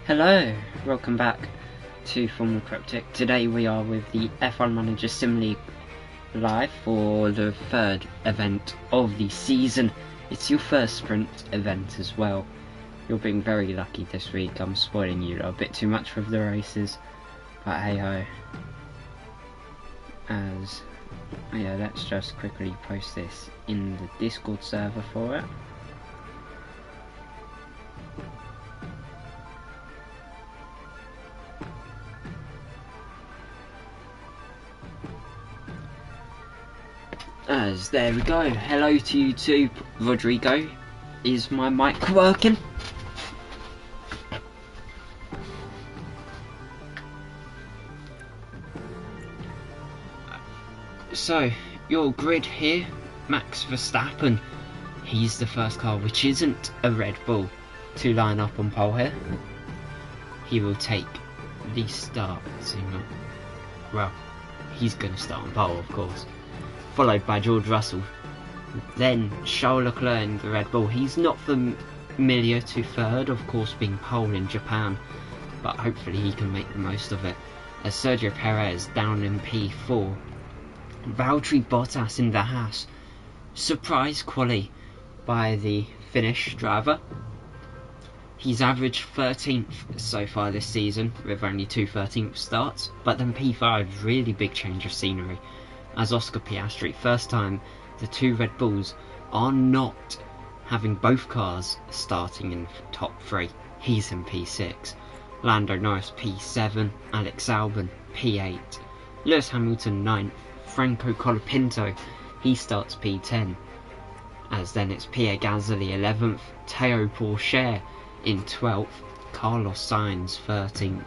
Hello, welcome back to Formula Cryptic. Today we are with the F1 Manager Sim League live for the third event of the season. It's your first sprint event as well. You're being very lucky this week. I'm spoiling you a bit too much with the races, but hey ho. Let's just quickly post this in the Discord server for it. There we go. Hello to you too, Rodrigo. Is my mic working? So, your grid here, Max Verstappen. He's the first car, which isn't a Red Bull, to line up on pole here. He will take the start. Well, he's going to start on pole, of course. Followed by George Russell, then Charles Leclerc in the Red Bull. He's not familiar to third, of course, being pole in Japan, but hopefully he can make the most of it. As Sergio Perez down in P4, Valtteri Bottas in the Haas, surprise quali by the Finnish driver. He's averaged 13th so far this season with only two 13th starts, but then P5, really big change of scenery. As Oscar Piastri, first time the two Red Bulls are not having both cars starting in top 3. He's in P6. Lando Norris P7, Alex Albon P8, Lewis Hamilton 9th, Franco Colapinto, he starts P10. As then it's Pierre Gasly 11th, Théo Pourchaire in 12th, Carlos Sainz 13th,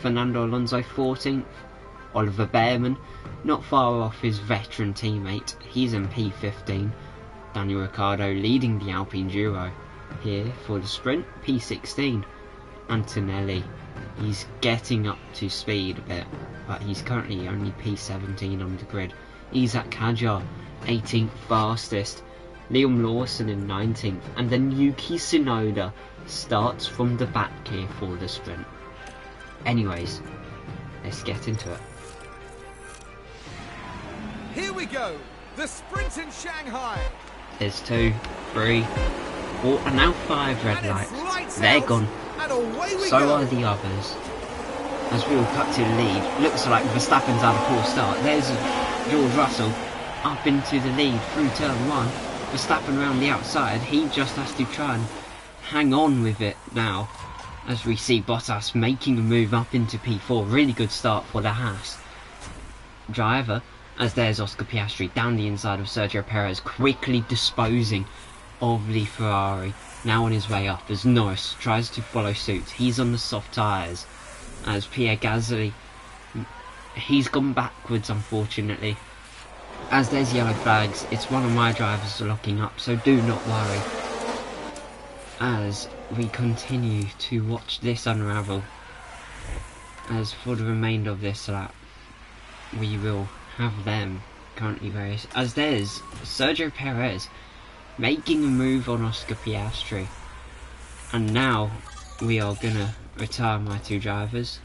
Fernando Alonso 14th, Oliver Behrman not far off his veteran teammate, he's in P15. Daniel Ricciardo leading the Alpine duo here for the sprint, P16. Antonelli, he's getting up to speed a bit, but he's currently only P17 on the grid. Isaac Kadjar 18th fastest, Liam Lawson in 19th, and then Yuki Tsunoda starts from the back here for the sprint. Anyways, let's get into it. Here we go, the sprint in Shanghai. There's 2, 3, 4, and now 5 red lights. They're gone. So are the others. As we all cut to the lead, looks like Verstappen's had a poor start. There's George Russell up into the lead through turn 1. Verstappen around the outside. He just has to try and hang on with it now. As we see Bottas making a move up into P4. Really good start for the Haas driver. As there's Oscar Piastri down the inside of Sergio Perez, quickly disposing of the Ferrari. Now on his way up as Norris tries to follow suit. He's on the soft tyres. As Pierre Gasly, he's gone backwards unfortunately. As there's yellow flags, it's one of my drivers locking up, so do not worry. As we continue to watch this unravel. As for the remainder of this lap, we will have them currently various. As there's Sergio Perez making a move on Oscar Piastri, and now we are gonna retire my two drivers.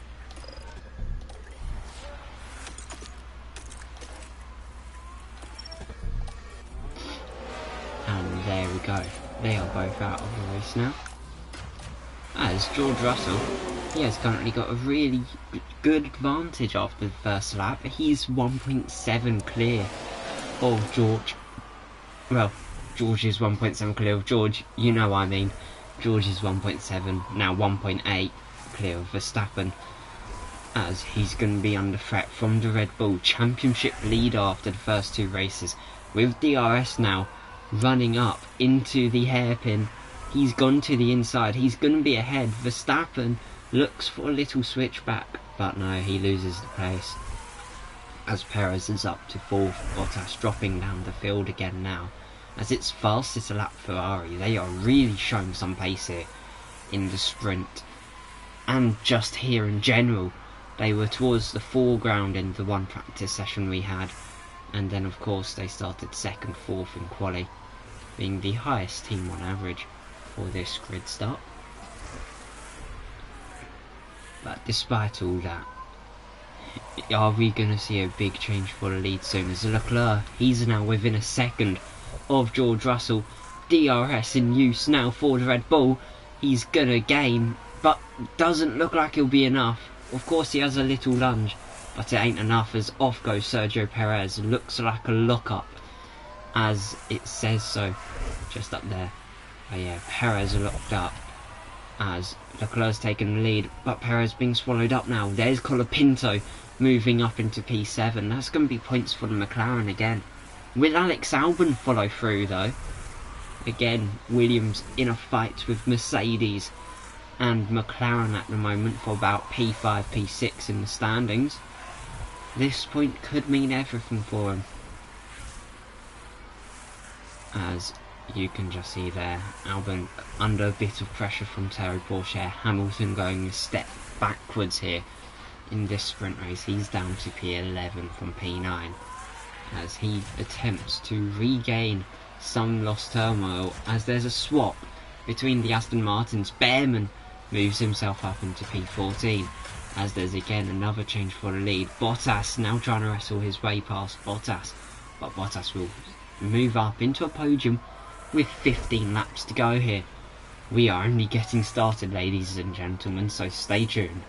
And there we go, they are both out of the race now. As George Russell, he has currently got a really good advantage after the first lap. He's 1.7 clear of George. Well, George is 1.7 clear of George, you know what I mean. George is 1.7, now 1.8 clear of Verstappen. As he's going to be under threat from the Red Bull Championship leader after the first 2 races. With DRS now running up into the hairpin. He's gone to the inside, he's going to be ahead. Verstappen looks for a little switchback, but no, he loses the place. As Perez is up to 4th, Bottas dropping down the field again now. As it's fastest lap Ferrari, they are really showing some pace here in the sprint. And just here in general, they were towards the foreground in the one practice session we had. And then of course they started 2nd, 4th in quali, being the highest team on average for this grid start. But despite all that, are we going to see a big change for the lead soon? As Leclerc, he's now within a second of George Russell. DRS in use now for the Red Bull. He's going to gain, but doesn't look like it'll be enough. Of course he has a little lunge, but it ain't enough as off goes Sergio Perez. Looks like a lock-up, as it says so, just up there. But yeah, Perez locked up as Leclerc's taken the lead, but Perez being swallowed up now. There's Colapinto moving up into P7. That's going to be points for the McLaren again. Will Alex Albon follow through though? Again, Williams in a fight with Mercedes and McLaren at the moment for about P5, P6 in the standings. This point could mean everything for him. As you can just see there, Albon under a bit of pressure from Terry Porsche. Hamilton going a step backwards here in this sprint race. He's down to P11 from P9 as he attempts to regain some lost turmoil, as there's a swap between the Aston Martins. Behrman moves himself up into P14 as there's again another change for the lead. Bottas now trying to wrestle his way past Bottas, but Bottas will move up into a podium with 15 laps to go here. We are only getting started, ladies and gentlemen, so stay tuned.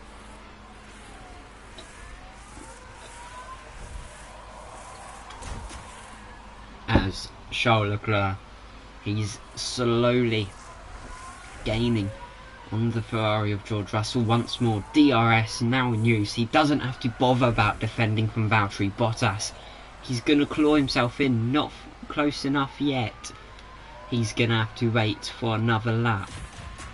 As Charles Leclerc, he's slowly gaining on the Ferrari of George Russell once more. DRS now in use. He doesn't have to bother about defending from Valtteri Bottas. He's going to claw himself in, not close enough yet. He's going to have to wait for another lap.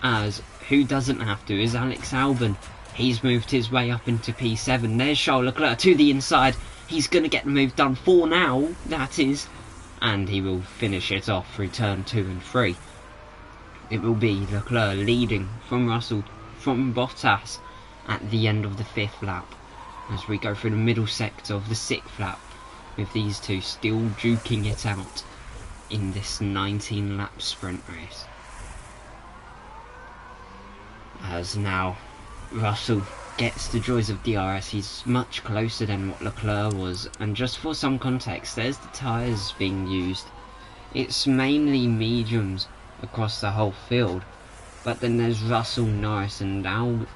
As who doesn't have to is Alex Albon. He's moved his way up into P7. There's Charles Leclerc to the inside. He's going to get the move done for now, that is. And he will finish it off through turn 2 and 3. It will be Leclerc leading from Russell, from Bottas at the end of the 5th lap. As we go through the middle sector of the 6th lap, with these two still duking it out in this 19 lap sprint race. As now Russell gets the joys of DRS, he's much closer than what Leclerc was. And just for some context, there's the tyres being used. It's mainly mediums across the whole field, but then there's Russell, Norris and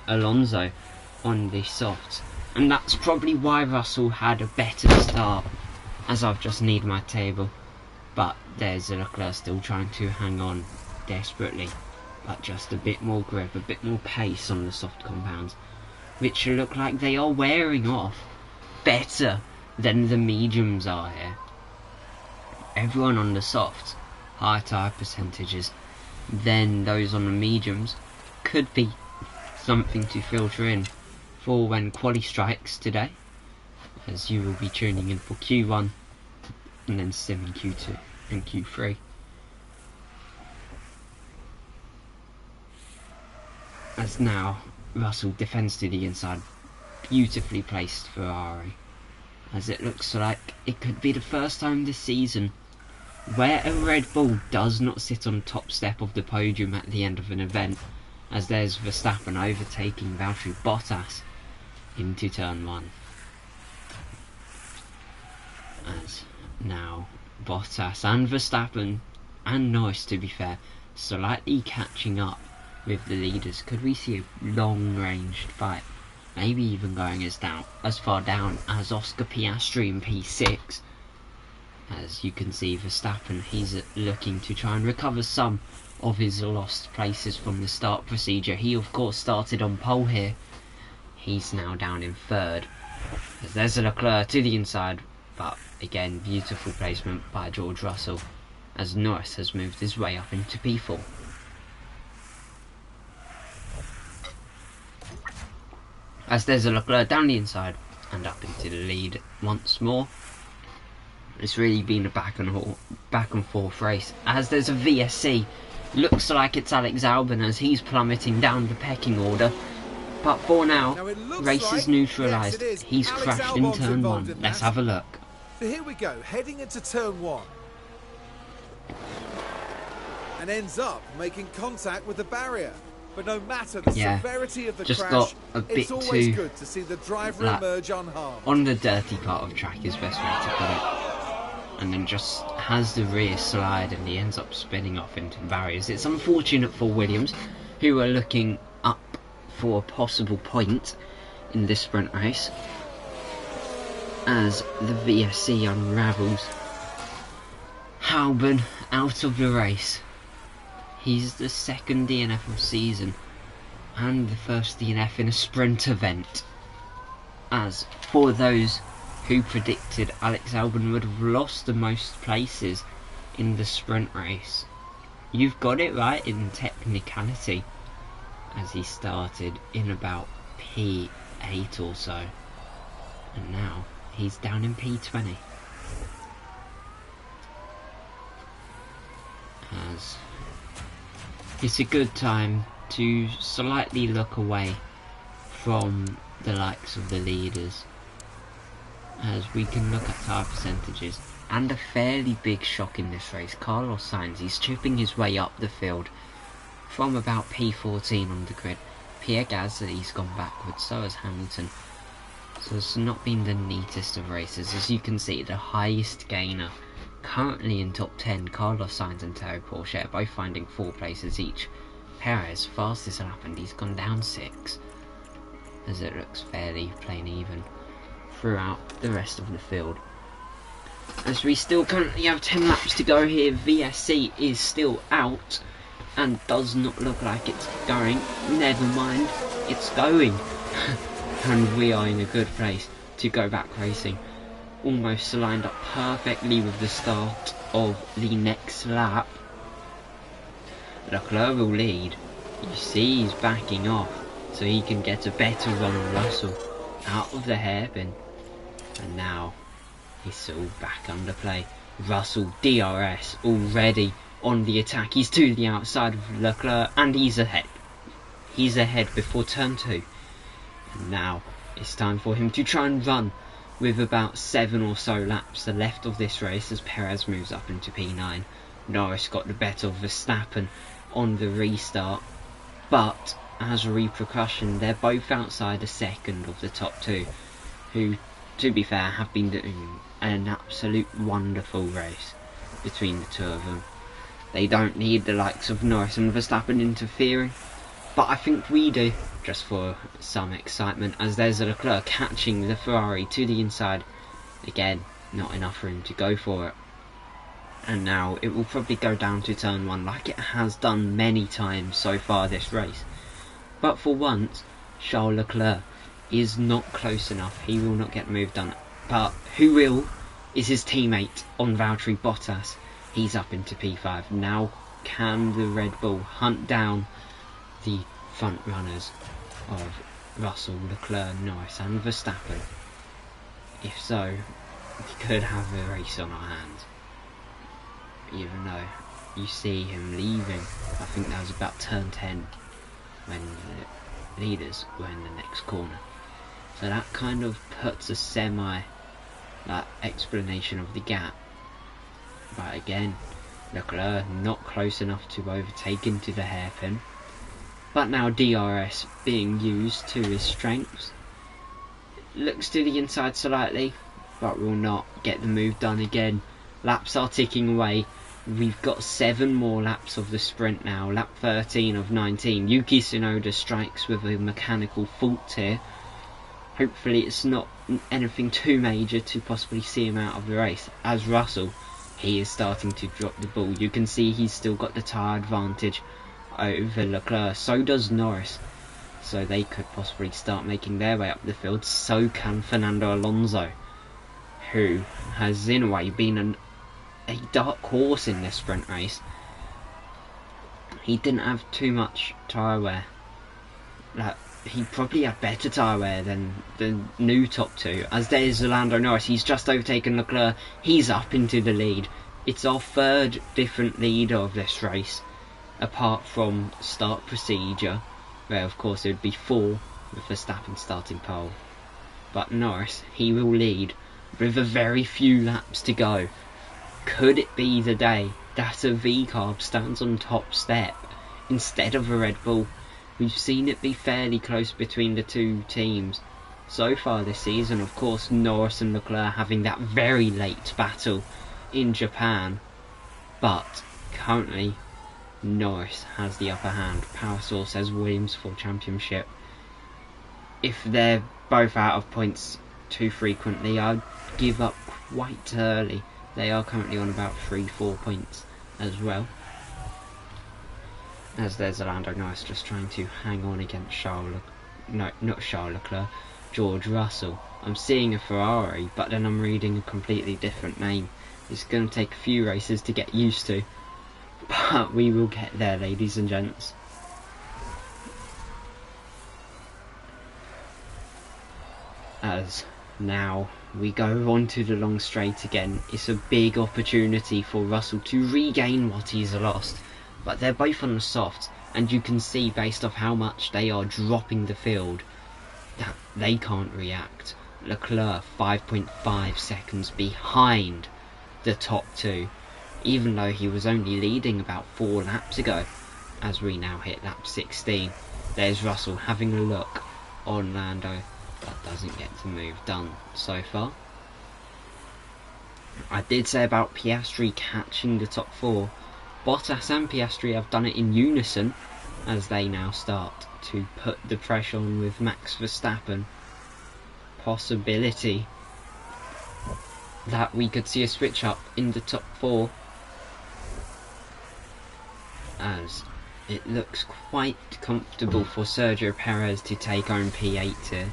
Alonso on the softs, and that's probably why Russell had a better start, as I've just need my table. But there's Leclerc still trying to hang on desperately, but just a bit more grip, a bit more pace on the soft compounds, which look like they are wearing off better than the mediums are here. Everyone on the softs, high tyre percentages, then those on the mediums could be something to filter in for when quali strikes today, as you will be tuning in for Q1 and then sim in Q2 and Q3. As now Russell defends to the inside, beautifully placed Ferrari, as it looks like it could be the first time this season where a Red Bull does not sit on top step of the podium at the end of an event, as there's Verstappen overtaking Valtteri Bottas into turn 1. As now Bottas and Verstappen, and Norris to be fair, slightly catching up with the leaders. Could we see a long ranged fight, maybe even going as far down as Oscar Piastri in P6? As you can see, Verstappen, he's looking to try and recover some of his lost places from the start procedure. He of course started on pole here. He's now down in 3rd. As there's a Leclerc to the inside, but again beautiful placement by George Russell, as Norris has moved his way up into P4. As there's a Leclerc down the inside and up into the lead once more. It's really been a back and forth race, as there's a VSC. Looks like it's Alex Albon as he's plummeting down the pecking order. But for now race is neutralised. Yes, he's Alex crashed in Albon's turn 1. involved in Let's that. have a look. So here we go, heading into turn 1. And ends up making contact with the barrier. But no matter the severity of the just crash, got a bit it's always too good to see the driver emerge unharmed. on the dirty part of track is best way to put it. And then just has the rear slide and he ends up spinning off into the barriers. It's unfortunate for Williams, who are looking up for a possible point in this sprint race, as the VSC unravels. Albon out of the race. He's the second DNF of the season and the first DNF in a sprint event. As for those who predicted Alex Albon would have lost the most places in the sprint race, you've got it right in technicality, as he started in about P8 or so, and now he's down in P20. As it's a good time to slightly look away from the likes of the leaders, as we can look at tyre percentages, and a fairly big shock in this race. Carlos Sainz, he's chipping his way up the field from about P14 on the grid. Pierre Gasly's gone backwards, so has Hamilton. So it's not been the neatest of races. As you can see, the highest gainer currently in top 10, Carlos Sainz and Théo Pourchaire, both finding 4 places each. Perez, fastest lap, and he's gone down 6, as it looks fairly plain even throughout the rest of the field. As we still currently have 10 laps to go here, VSC is still out and does not look like it's going. Never mind, it's going. And we are in a good place to go back racing. Almost lined up perfectly with the start of the next lap. Leclerc will lead. You see he's backing off so he can get a better run on Russell out of the hairpin. And now he's all back under play. Russell, DRS, already on the attack. He's to the outside of Leclerc and he's ahead. He's ahead before turn 2. And now it's time for him to try and run with about 7 or so laps left of this race, as Perez moves up into P9. Norris got the better of Verstappen on the restart, but as a repercussion, they're both outside a second of the top 2, who, to be fair, have been doing an absolute wonderful race between the two of them. They don't need the likes of Norris and Verstappen interfering, but I think we do, just for some excitement, as there's a Leclerc catching the Ferrari to the inside. Again, not enough for him to go for it. And now it will probably go down to turn 1 like it has done many times so far this race. But for once, Charles Leclerc is not close enough. He will not get moved on. But who will is his teammate on Valtteri Bottas. He's up into P5. Now can the Red Bull hunt down the front runners of Russell, Leclerc, Norris and Verstappen? If so, we could have a race on our hands. Even though you see him leaving, I think that was about turn 10 when the leaders were in the next corner. So that kind of puts a semi explanation of the gap. But again, Leclerc not close enough to overtake into the hairpin. But now DRS being used to his strengths. Looks to the inside slightly, but will not get the move done again. Laps are ticking away. We've got 7 more laps of the sprint now. Lap 13 of 19. Yuki Tsunoda strikes with a mechanical fault here. Hopefully it's not anything too major to possibly see him out of the race. As Russell, he is starting to drop the ball. You can see he's still got the tyre advantage over Leclerc. So does Norris. So they could possibly start making their way up the field. So can Fernando Alonso, who has in a way been a dark horse in this sprint race. He didn't have too much tyre wear. He probably had better tyre wear than the new top 2. As there's Lando Norris, he's just overtaken Leclerc. He's up into the lead. It's our 3rd different leader of this race, apart from start procedure, where of course it would be 4 with Verstappen starting pole. But Norris, he will lead with a very few laps to go. Could it be the day that a V-carb stands on top step instead of a Red Bull? We've seen it be fairly close between the two teams so far this season. Of course, Norris and Leclerc having that very late battle in Japan, but currently Norris has the upper hand. Power Source says Williams for championship. If they're both out of points too frequently, I'd give up quite early. They are currently on about 3-4 points as well. As there's Lando Norris just trying to hang on against George Russell. I'm seeing a Ferrari, but then I'm reading a completely different name. It's going to take a few races to get used to, but we will get there, ladies and gents. As now we go on to the long straight again. It's a big opportunity for Russell to regain what he's lost, but they're both on the soft, and you can see based off how much they are dropping the field that they can't react. Leclerc 5.5 seconds behind the top two, even though he was only leading about 4 laps ago. As we now hit lap 16, there's Russell having a look on Lando, but doesn't get the move done so far. I did say about Piastri catching the top 4. Bottas and Piastri have done it in unison, as they now start to put the pressure on with Max Verstappen. Possibility that we could see a switch up in the top 4, as it looks quite comfortable for Sergio Perez to take home P8 here,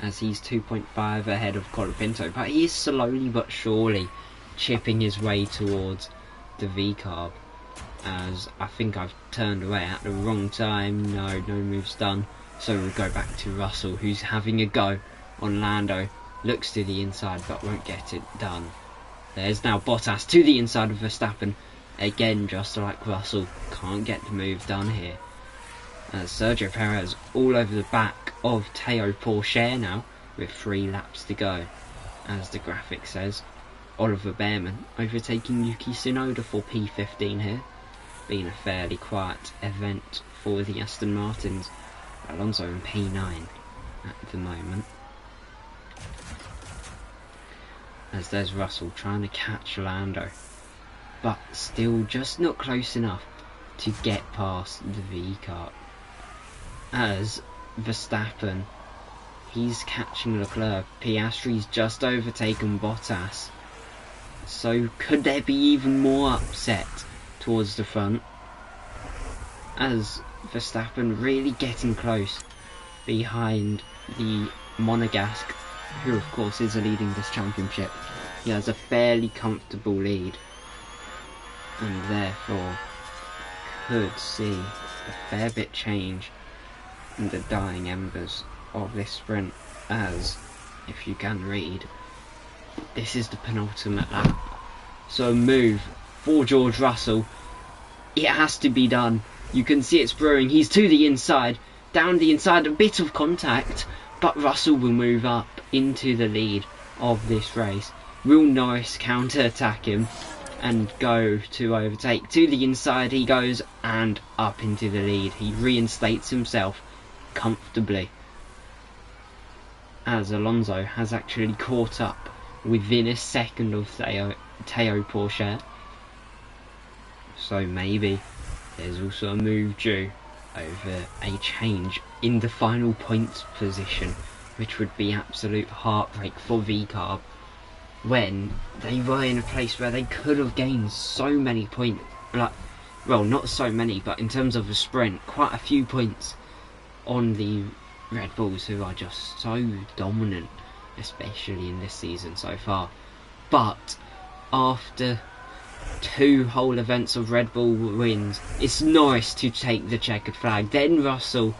as he's 2.5 ahead of Colapinto, but he is slowly but surely chipping his way towards the V-carb. As I think I've turned away at the wrong time. No moves done, so we'll go back to Russell, who's having a go on Lando. Looks to the inside but won't get it done. There's now Bottas to the inside of Verstappen again, just like Russell. Can't get the move done here, as Sergio Perez all over the back of Théo Pourchaire now with 3 laps to go. As the graphic says, Oliver Behrman overtaking Yuki Tsunoda for P15 here. Been a fairly quiet event for the Aston Martins. Alonso in P9 at the moment. As there's Russell trying to catch Lando, but still just not close enough to get past the V-kart. As Verstappen, he's catching Leclerc. Piastri's just overtaken Bottas. So could there be even more upset towards the front, as Verstappen really getting close behind the Monegasque, who of course is leading this championship. He has a fairly comfortable lead, and therefore could see a fair bit change in the dying embers of this sprint, as if you can read, this is the penultimate lap. So a move for George Russell. It has to be done. You can see it's brewing. He's to the inside, down the inside, a bit of contact, but Russell will move up into the lead of this race. Will Norris counter-attack him and go to overtake? To the inside he goes, and up into the lead. He reinstates himself comfortably, as Alonso has actually caught up within a second of Théo Pourchaire. So maybe there's also a move due over a change in the final points position, which would be absolute heartbreak for V-carb, when they were in a place where they could have gained so many points. Like, well, not so many, but in terms of a sprint, quite a few points on the Red Bulls, who are just so dominant, especially in this season so far. But after 2 whole events of Red Bull wins, it's Norris to take the checkered flag, then Russell,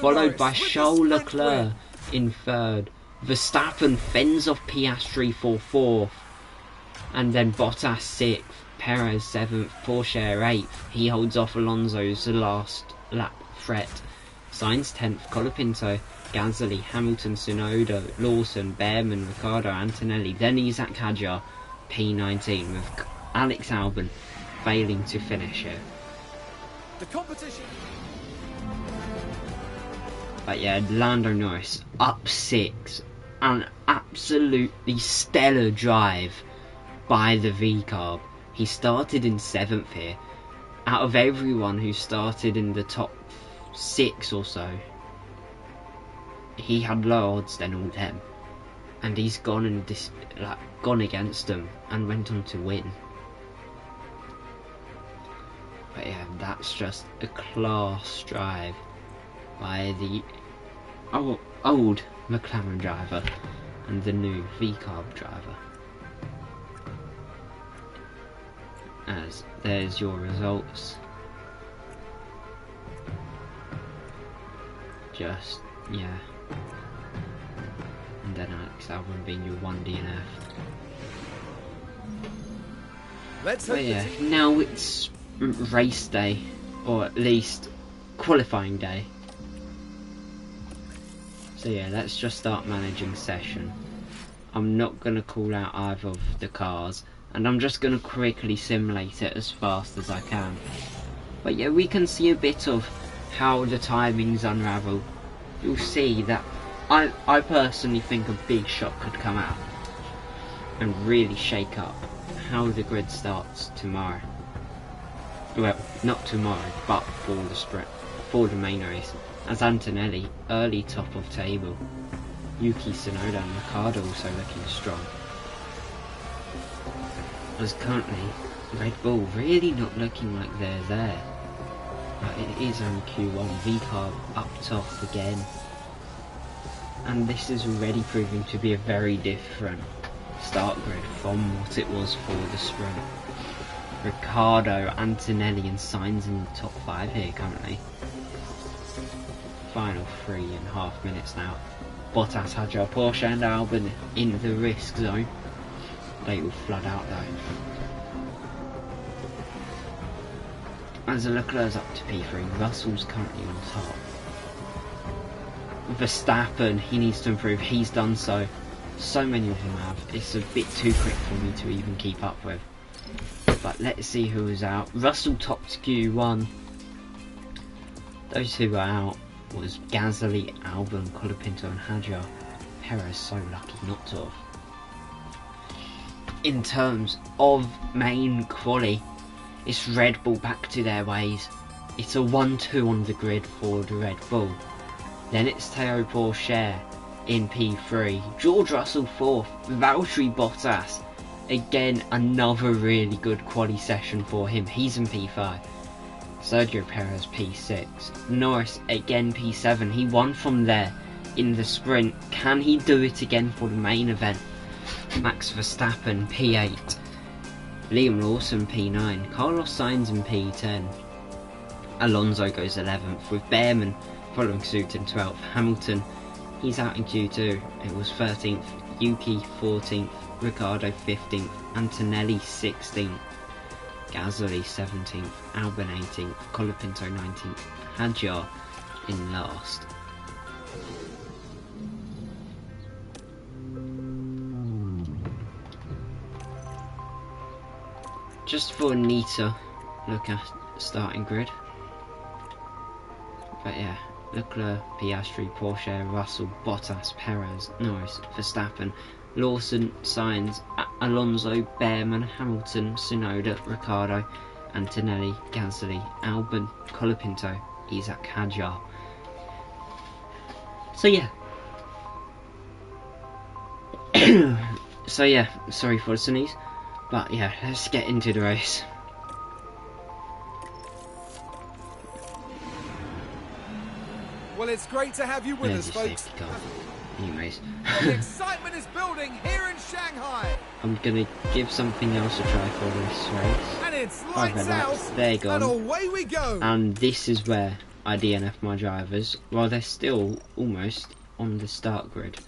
followed by Charles Leclerc in 3rd. Verstappen fends off Piastri for 4th, and then Bottas 6th, Perez 7th, Pourchaire 8th. He holds off Alonso's last lap threat. Sainz 10th, Colapinto, Gasly, Hamilton, Tsunoda, Lawson, Behrman, Ricciardo, Antonelli, then Isaac Hadjar P19, with Alex Albon failing to finish it. The competition. But yeah, Lando Norris up 6. An absolutely stellar drive by the V-Carb. He started in 7th here. Out of everyone who started in the top 6 or so, he had lower odds than all them. And he's gone and gone against them and went on to win. But yeah, that's just a class drive by the old McLaren driver and the new V-Carb driver. As there's your results. Just, yeah. And then Alex Albon being your 1 DNF. Let's hope. But yeah, now it's race day, or at least qualifying day. So yeah, let's just start managing session. I'm not going to call out either of the cars, and I'm just going to quickly simulate it as fast as I can. But yeah, we can see a bit of how the timings unravel. You'll see that I personally think a big shot could come out and really shake up how the grid starts tomorrow. Well, not tomorrow, but for the sprint, for the main race, as Antonelli early top of table, Yuki Tsunoda and Ricciardo also looking strong. As currently Red Bull really not looking like they're there. But it is on Q1, V-Carb up top again. And this is already proving to be a very different start grid from what it was for the sprint. Ricciardo, Antonelli and Sainz in the top 5 here currently. Final 3.5 minutes now. Bottas, Hadjar, Porsche and Albon in the risk zone. They will flood out though. As Leclerc's up to P3, Russell's currently on top. Verstappen, he needs to improve, he's done so. So many of them have. It's a bit too quick for me to even keep up with. But let's see who is out. Russell topped Q1. Those who were out was Gasly, Albon, Colapinto and Hadjar. Perez so lucky not to have. In terms of main quali, it's Red Bull back to their ways. It's a 1-2 on the grid for the Red Bull. Then it's Théo Pourchaire in P3, George Russell 4th, Valtteri Bottas, again another really good quali session for him, he's in P5, Sergio Perez P6, Norris again P7, he won from there in the sprint, can he do it again for the main event? Max Verstappen P8, Liam Lawson P9, Carlos Sainz in P10, Alonso goes 11th with Behrman following suit in 12th, Hamilton he's out in Q2, it was 13th, Yuki 14th, Ricciardo 15th, Antonelli 16th, Gasly 17th, Albon 18th, Colapinto 19th, Hadjar in last. Just for a neater look at starting grid. But yeah, Leclerc, Piastri, Porsche, Russell, Bottas, Perez, Norris, Verstappen, Lawson, Sainz, Alonso, Behrman, Hamilton, Tsunoda, Ricciardo, Antonelli, Gasly, Albon, Colapinto, Isaac Hadjar. So yeah, sorry for the sneeze, but yeah, let's get into the race. Well, it's great to have you with us, folks. Anyways, The excitement is building here in Shanghai. I'm gonna give something else a try for this race. And it's lights out. They're gone. And away we go. And this is where I DNF my drivers, while they're still almost on the start grid.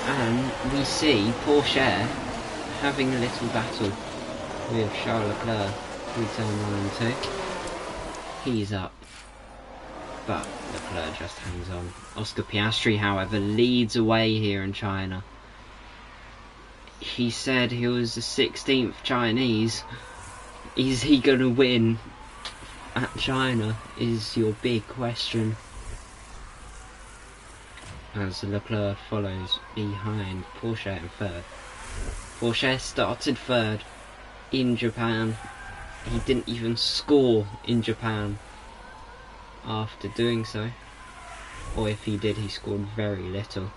And we see Porsche having a little battle with Charles Leclerc. through turn 1 and 2. He's up, but Leclerc just hangs on. Oscar Piastri, however, leads away here in China. He said he was the 16th Chinese. Is he going to win at China is your big question. As Leclerc follows behind Porsche in third. Porsche started third in Japan. He didn't even score in Japan after doing so. Or if he did, he scored very little.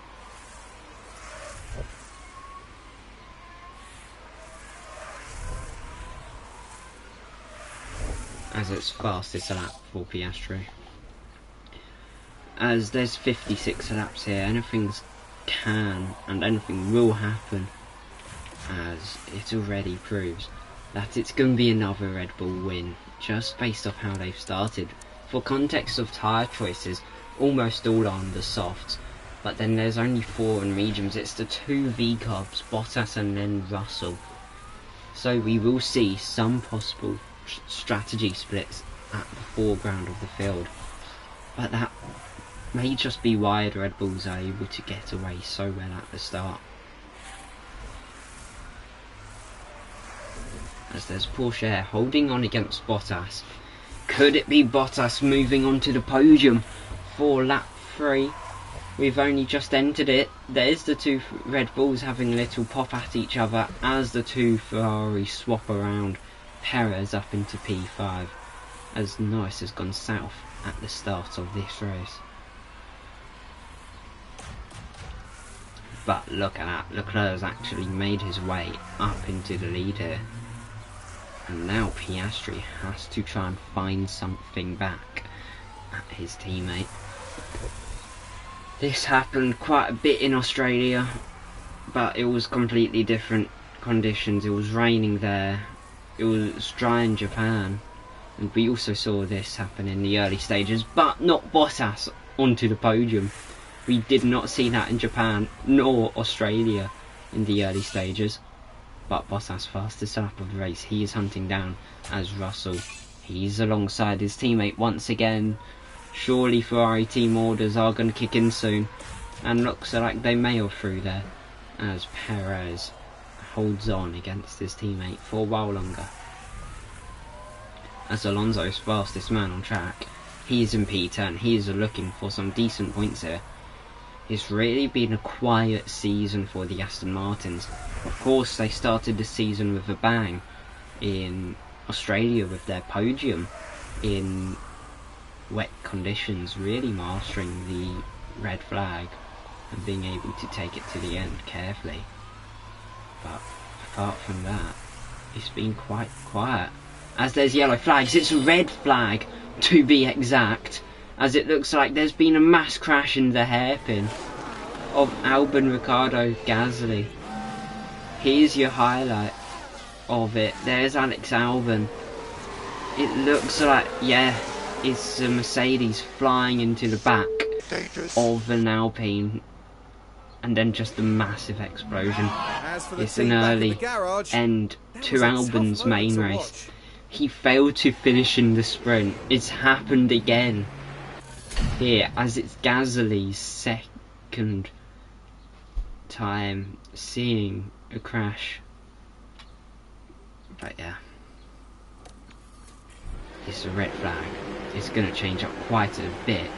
As it's fastest lap for Piastri. As there's 56 laps here, anything can and anything will happen, as it already proves that it's going to be another Red Bull win, just based off how they've started. For context of tyre choices, almost all on the softs, but then there's only 4 in mediums. It's the 2 V-carbs, Bottas and then Russell. So we will see some possible strategy splits at the foreground of the field, but that may just be why the Red Bulls are able to get away so well at the start. As there's Porsche holding on against Bottas. Could it be Bottas moving on to the podium for lap 3? We've only just entered it. There's the 2 Red Bulls having a little pop at each other as the 2 Ferraris swap around. Perez up into P5 as Norris has gone south at the start of this race. But look at that, Leclerc's actually made his way up into the lead here. And now Piastri has to try and find something back at his teammate. This happened quite a bit in Australia, but it was completely different conditions. It was raining there, it was dry in Japan, and we also saw this happen in the early stages, but not Bottas onto the podium. We did not see that in Japan nor Australia in the early stages. But Bottas fastest lap of the race. He is hunting down as Russell. He's alongside his teammate once again. Surely Ferrari team orders are going to kick in soon. And looks like they may have through there. As Perez holds on against his teammate for a while longer. As Alonso's fastest man on track. He's in P10. He is looking for some decent points here. It's really been a quiet season for the Aston Martins. Of course, they started the season with a bang in Australia with their podium in wet conditions, really mastering the red flag and being able to take it to the end carefully. But apart from that, it's been quite quiet. As there's yellow flags, it's a red flag to be exact, as it looks like there's been a mass crash in the hairpin of Albon, Ricciardo, Gasly. Here's your highlight of it. There's Alex Albon. It looks like, yeah, it's a Mercedes flying into the back of an Alpine, and then just a massive explosion. It's an early end to Albon's main race. He failed to finish in the sprint. It's happened again here, as it's Gasly's second time seeing a crash. But yeah, it's a red flag. It's going to change up quite a bit.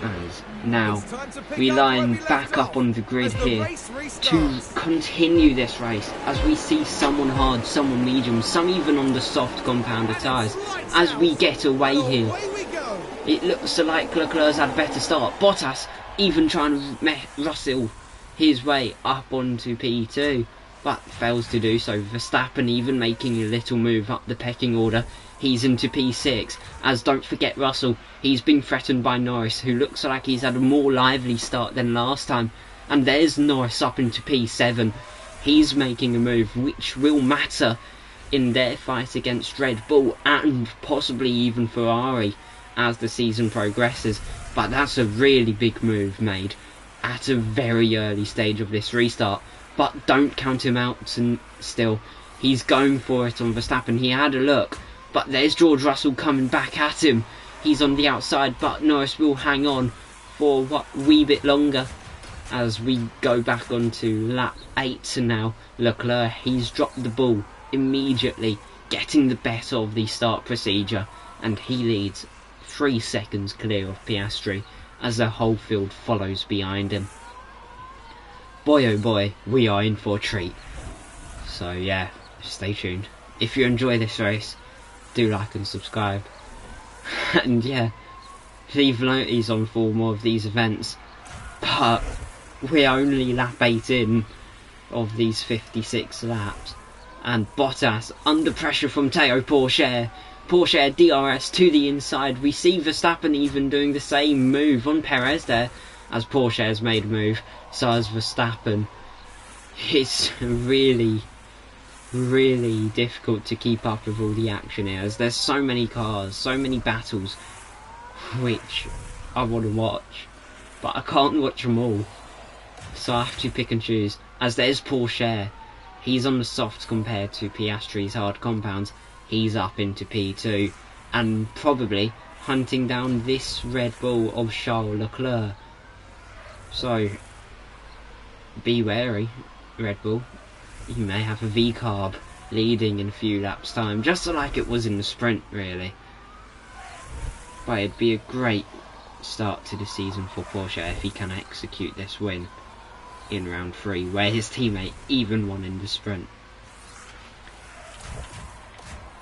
And now we line back up on the grid here to continue this race, as we see some on hard, some on medium, some even on the soft compounded tyres. As we get away here, it looks like Leclerc's had a better start. Bottas even trying to Russell his way up onto P2, but fails to do so. Verstappen even making a little move up the pecking order. He's into P6, as don't forget Russell, he's been threatened by Norris, who looks like he's had a more lively start than last time. And there's Norris up into P7. He's making a move which will matter in their fight against Red Bull and possibly even Ferrari as the season progresses. But that's a really big move made at a very early stage of this restart. but don't count him out. And still, he's going for it on Verstappen. He had a look, but there's George Russell coming back at him. He's on the outside, but Norris will hang on for a wee bit longer as we go back onto lap 8 now. Leclerc, he's dropped the ball immediately, getting the better of the start procedure, and he leads 3 seconds clear of Piastri as the whole field follows behind him. Boy oh boy, we are in for a treat. So yeah, stay tuned. If you enjoy this race, do like and subscribe. And yeah, leave notice on for more of these events. But we're only lap 8 in of these 56 laps. And Bottas under pressure from Théo Pourchaire. Pourchaire DRS to the inside. We see Verstappen even doing the same move on Perez there, as Pourchaire's made a move. So as Verstappen. It's really difficult to keep up with all the action here, as there's so many cars, so many battles which I want to watch, but I can't watch them all, so I have to pick and choose. As there's Pourchaire, he's on the softs compared to Piastri's hard compounds. He's up into P2 and probably hunting down this Red Bull of Charles Leclerc, so be wary, Red Bull. You may have a V-carb leading in a few laps time, just like it was in the sprint really. But it'd be a great start to the season for Porsche if he can execute this win in round 3, where his teammate even won in the sprint.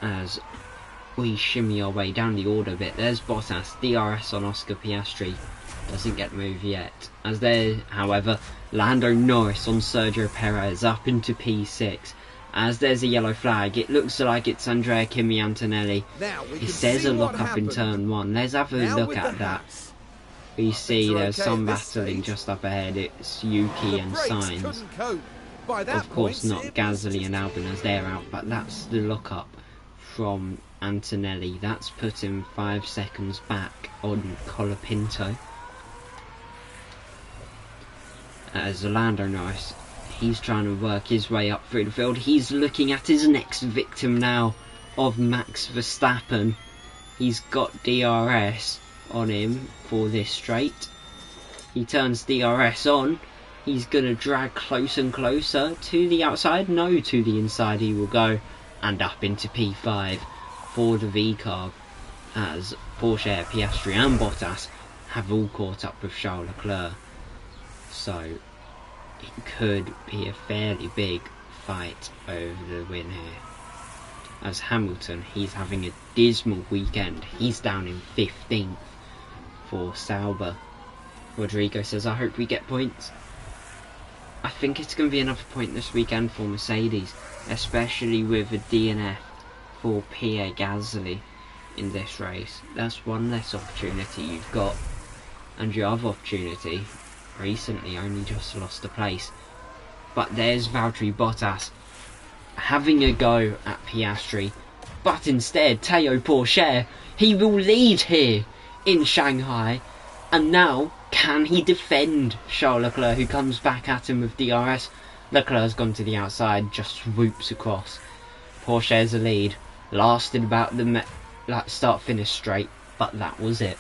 As we shimmy our way down the order a bit, there's Bottas, DRS on Oscar Piastri, doesn't get moved yet. As there, however, Lando Norris on Sergio Perez up into P6. As there's a yellow flag, it looks like it's Andrea Kimi Antonelli. It says a lock up in turn 1. Let's have a look at that. We see there's some battling just up ahead. It's Yuki and Sainz. Of course not Gasly and Albon as they're out, but that's the lock up from Antonelli. That's put him 5 seconds back on Colapinto. As Lando Norris, he's trying to work his way up through the field. He's looking at his next victim now of Max Verstappen. He's got DRS on him for this straight. He turns DRS on. He's going to drag closer and closer to the outside. No, to the inside he will go. And up into P5 for the V-carb. As Porsche, Piastri and Bottas have all caught up with Charles Leclerc. So it could be a fairly big fight over the win here. As Hamilton, he's having a dismal weekend. He's down in 15th for Sauber. Rodrigo says, I hope we get points. I think it's going to be another point this weekend for Mercedes, especially with a DNF for Pierre Gasly in this race. That's one less opportunity you've got. And your other opportunity recently only just lost a place. But there's Valtteri Bottas having a go at Piastri, but instead Théo Pourchaire, he will lead here in Shanghai. And now, can he defend Charles Leclerc, who comes back at him with DRS? Leclerc's gone to the outside, just swoops across. Pourchaire's a lead, lasted about the start-finish straight, but that was it.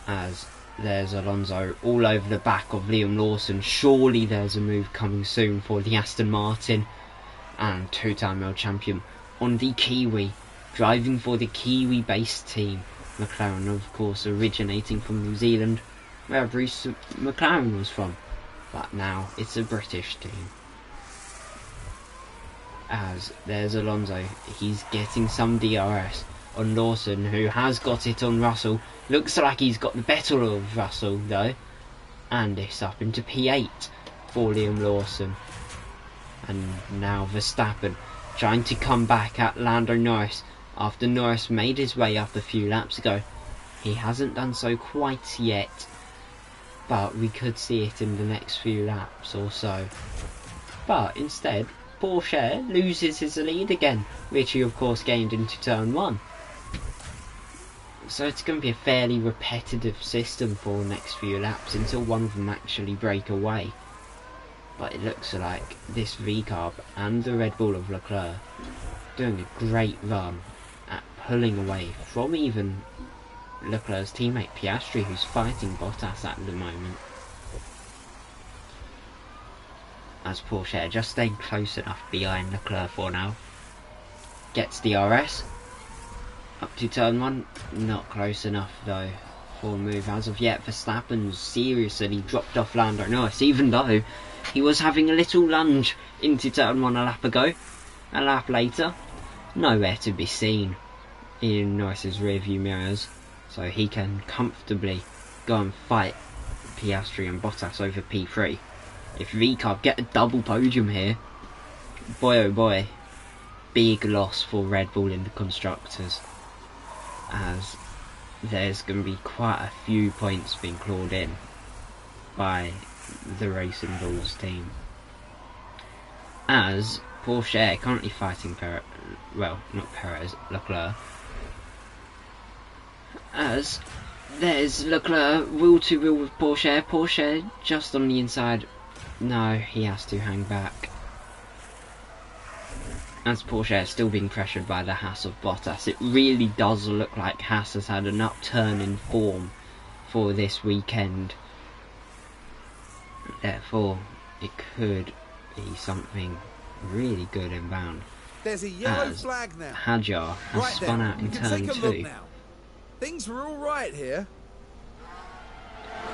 As there's Alonso all over the back of Liam Lawson. Surely there's a move coming soon for the Aston Martin. And two-time world champion on the Kiwi, driving for the Kiwi-based team. McLaren, of course, originating from New Zealand, where Bruce McLaren was from. But now it's a British team. As there's Alonso, he's getting some DRS on Lawson, who has got it on Russell. Looks like he's got the better of Russell though. And it's up into P8 for Liam Lawson. And now Verstappen trying to come back at Lando Norris after Norris made his way up a few laps ago. He hasn't done so quite yet, but we could see it in the next few laps or so. But instead, Porsche loses his lead again, which he of course gained into turn 1. So it's going to be a fairly repetitive system for the next few laps until one of them actually break away. But it looks like this V-Carb and the Red Bull of Leclerc doing a great run at pulling away from even Leclerc's teammate Piastri, who's fighting Bottas at the moment. As Porsche just staying close enough behind Leclerc for now. Gets DRS. Up to turn 1. Not close enough though for a move as of yet. Verstappen's seriously dropped off Lando Norris, even though he was having a little lunge into turn 1 a lap ago. A lap later, nowhere to be seen in Norris's rearview mirrors, so he can comfortably go and fight Piastri and Bottas over P3. If V-Carb get a double podium here, boy oh boy, big loss for Red Bull in the Constructors, as there's going to be quite a few points being clawed in by the Racing Bulls team. As Porsche currently fighting Leclerc. As there's Leclerc wheel to wheel with Porsche. Porsche just on the inside. No, he has to hang back. As Porsche is still being pressured by the Haas of Bottas. It really does look like Haas has had an upturn in form for this weekend. Therefore, it could be something really good inbound. There's a yellow flag now. Hadjar has spun out in turn 2. Things were all right here.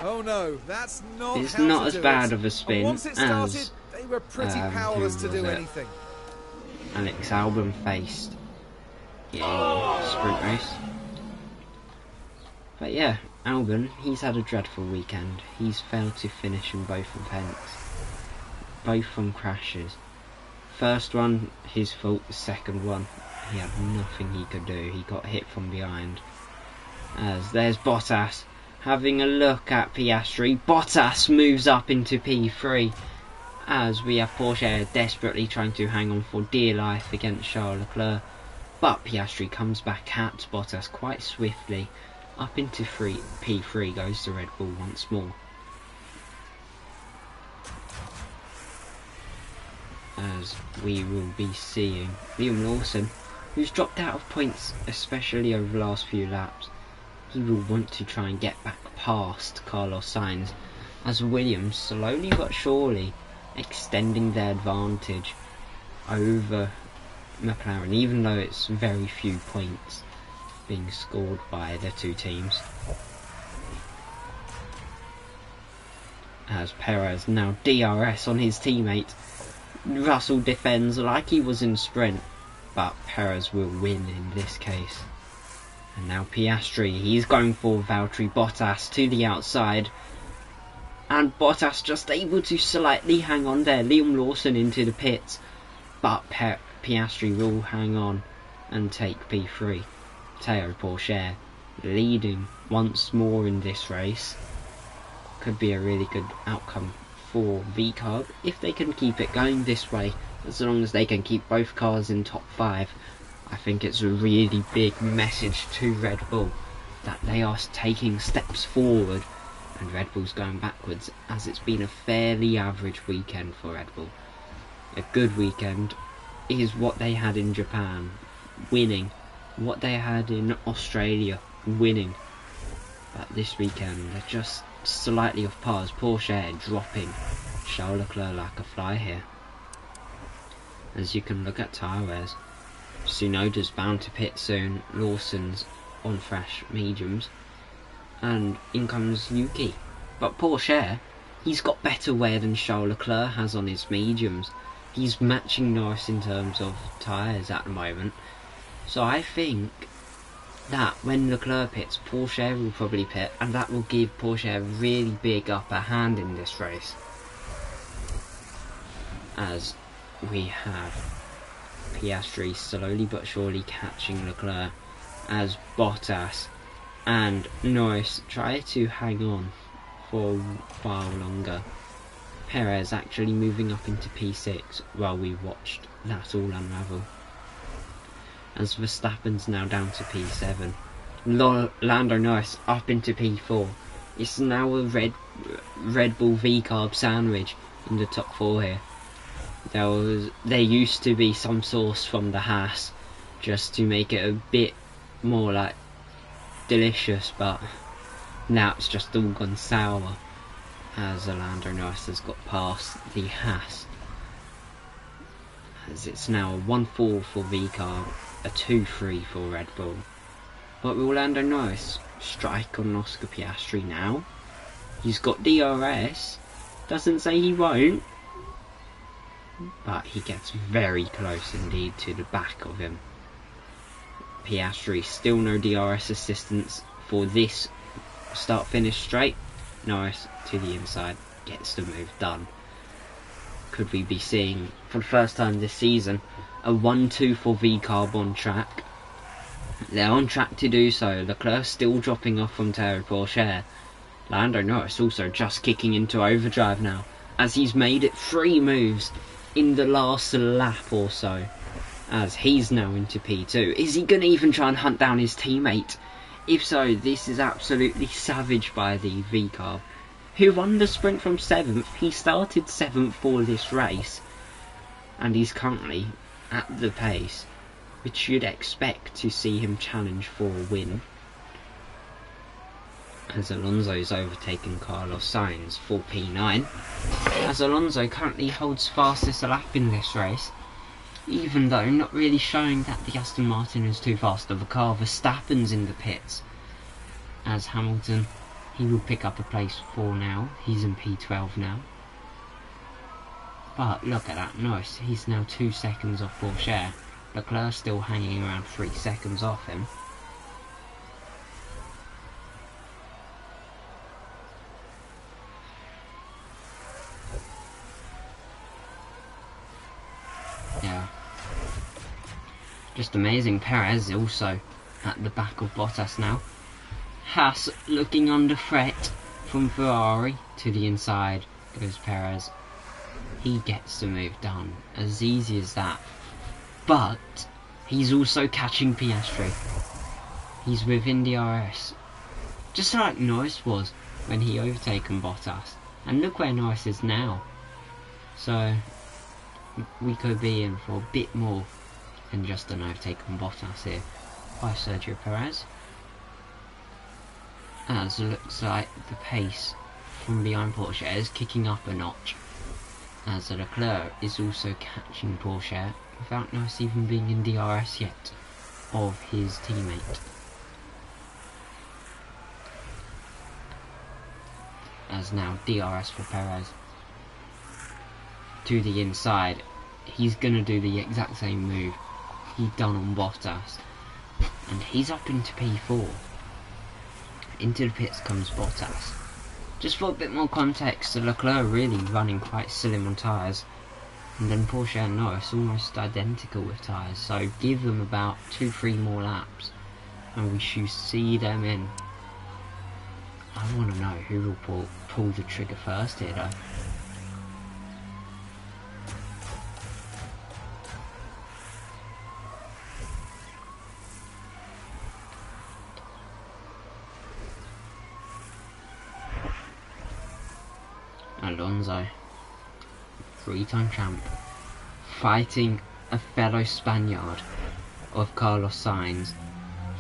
Oh no, that's not. It's not as bad of a spin once it started, as they were pretty powerless to do anything. Alex Albon faced in sprint race. But yeah, Albon, he's had a dreadful weekend. He's failed to finish in both events. Both from crashes. First one, his fault. The second one, he had nothing he could do. He got hit from behind. As there's Bottas having a look at Piastri. Bottas moves up into P3. As we have Porsche desperately trying to hang on for dear life against Charles Leclerc. But Piastri comes back at Bottas quite swiftly. Up into P3 goes the Red Bull once more. As we will be seeing Liam Lawson, who's dropped out of points, especially over the last few laps. He will want to try and get back past Carlos Sainz, as Williams slowly but surely extending their advantage over McLaren, even though it's very few points being scored by the two teams. As Perez now DRS on his teammate. Russell defends like he was in sprint, but Perez will win in this case. And now Piastri, he's going for Valtteri Bottas to the outside. And Bottas just able to slightly hang on there. Liam Lawson into the pits. But Piastri will hang on and take P3. Teo Porsche leading once more in this race. Could be a really good outcome for V-Carb if they can keep it going this way. As long as they can keep both cars in top 5. I think it's a really big message to Red Bull that they are taking steps forward and Red Bull's going backwards, as it's been a fairly average weekend for Red Bull. A good weekend is what they had in Japan, winning. What they had in Australia, winning. But this weekend they're just slightly off par, as Porsche dropping Charles Leclerc like a fly here. As you can look at tyre wears, Tsunoda's bound to pit soon, Lawson's on fresh mediums, and in comes Yuki. But Porsche, he's got better wear than Charles Leclerc has on his mediums. He's matching Norris in terms of tyres at the moment. So I think that when Leclerc pits, Porsche will probably pit, and that will give Porsche a really big upper hand in this race. As we have Piastri slowly but surely catching Leclerc, as Bottas and Norris try to hang on for far longer. Perez actually moving up into P6 while we watched that all unravel. As Verstappen's now down to P7. Lando Norris up into P4. It's now a Red Bull V-carb sandwich in the top 4 here. There used to be some sauce from the Haas just to make it a bit more like delicious, but now it's just all gone sour as Lando Norris has got past the Haas. As it's now a 1-4 for V-carb, a 2-3 for Red Bull. But will Lando Norris strike on Oscar Piastri now? He's got DRS, doesn't say he won't, but he gets very close indeed to the back of him. Piastri, still no DRS assistance for this start-finish straight. Norris to the inside, gets the move done. Could we be seeing, for the first time this season, a 1-2 for V-carb on track? They're on track to do so. Leclerc still dropping off from Terry Pourchaire. Lando Norris also just kicking into overdrive now, as he's made it 3 moves in the last lap or so, as he's now into P2. Is he going to even try and hunt down his teammate? If so, this is absolutely savage by the V-carb, who won the sprint from 7th. He started 7th for this race, and he's currently at the pace which you'd expect to see him challenge for a win. As Alonso's overtaken Carlos Sainz for P9, as Alonso currently holds fastest lap in this race, even though not really showing that the Aston Martin is too fast of a car. Verstappen's in the pits, as Hamilton, he will pick up a place 4 now. He's in P12 now. But look at that, Norris, he's now 2 seconds off Pourchaire. Leclerc still hanging around 3 seconds off him. Yeah. Just amazing. Perez also at the back of Bottas now. Haas looking under threat from Ferrari. To the inside goes Perez. He gets the move done. As easy as that. But he's also catching Piastri. He's within DRS. Just like Norris was when he overtaken Bottas. And look where Norris is now. So we could be in for a bit more than just an overtaken Bottas here by Sergio Perez. As it looks like the pace from behind Pourchaire is kicking up a notch, as Leclerc is also catching Pourchaire without Norris even being in DRS yet of his teammate. As now DRS for Perez to the inside. He's gonna do the exact same move he done on Bottas, and he's up into P4. Into the pits comes Bottas. Just for a bit more context, Leclerc really running quite slim on tyres, and then Pourchaire and Norris almost identical with tyres, so give them about 2-3 more laps and we should see them in. I want to know who will pull the trigger first here though. Alonso, 3-time champ, fighting a fellow Spaniard of Carlos Sainz.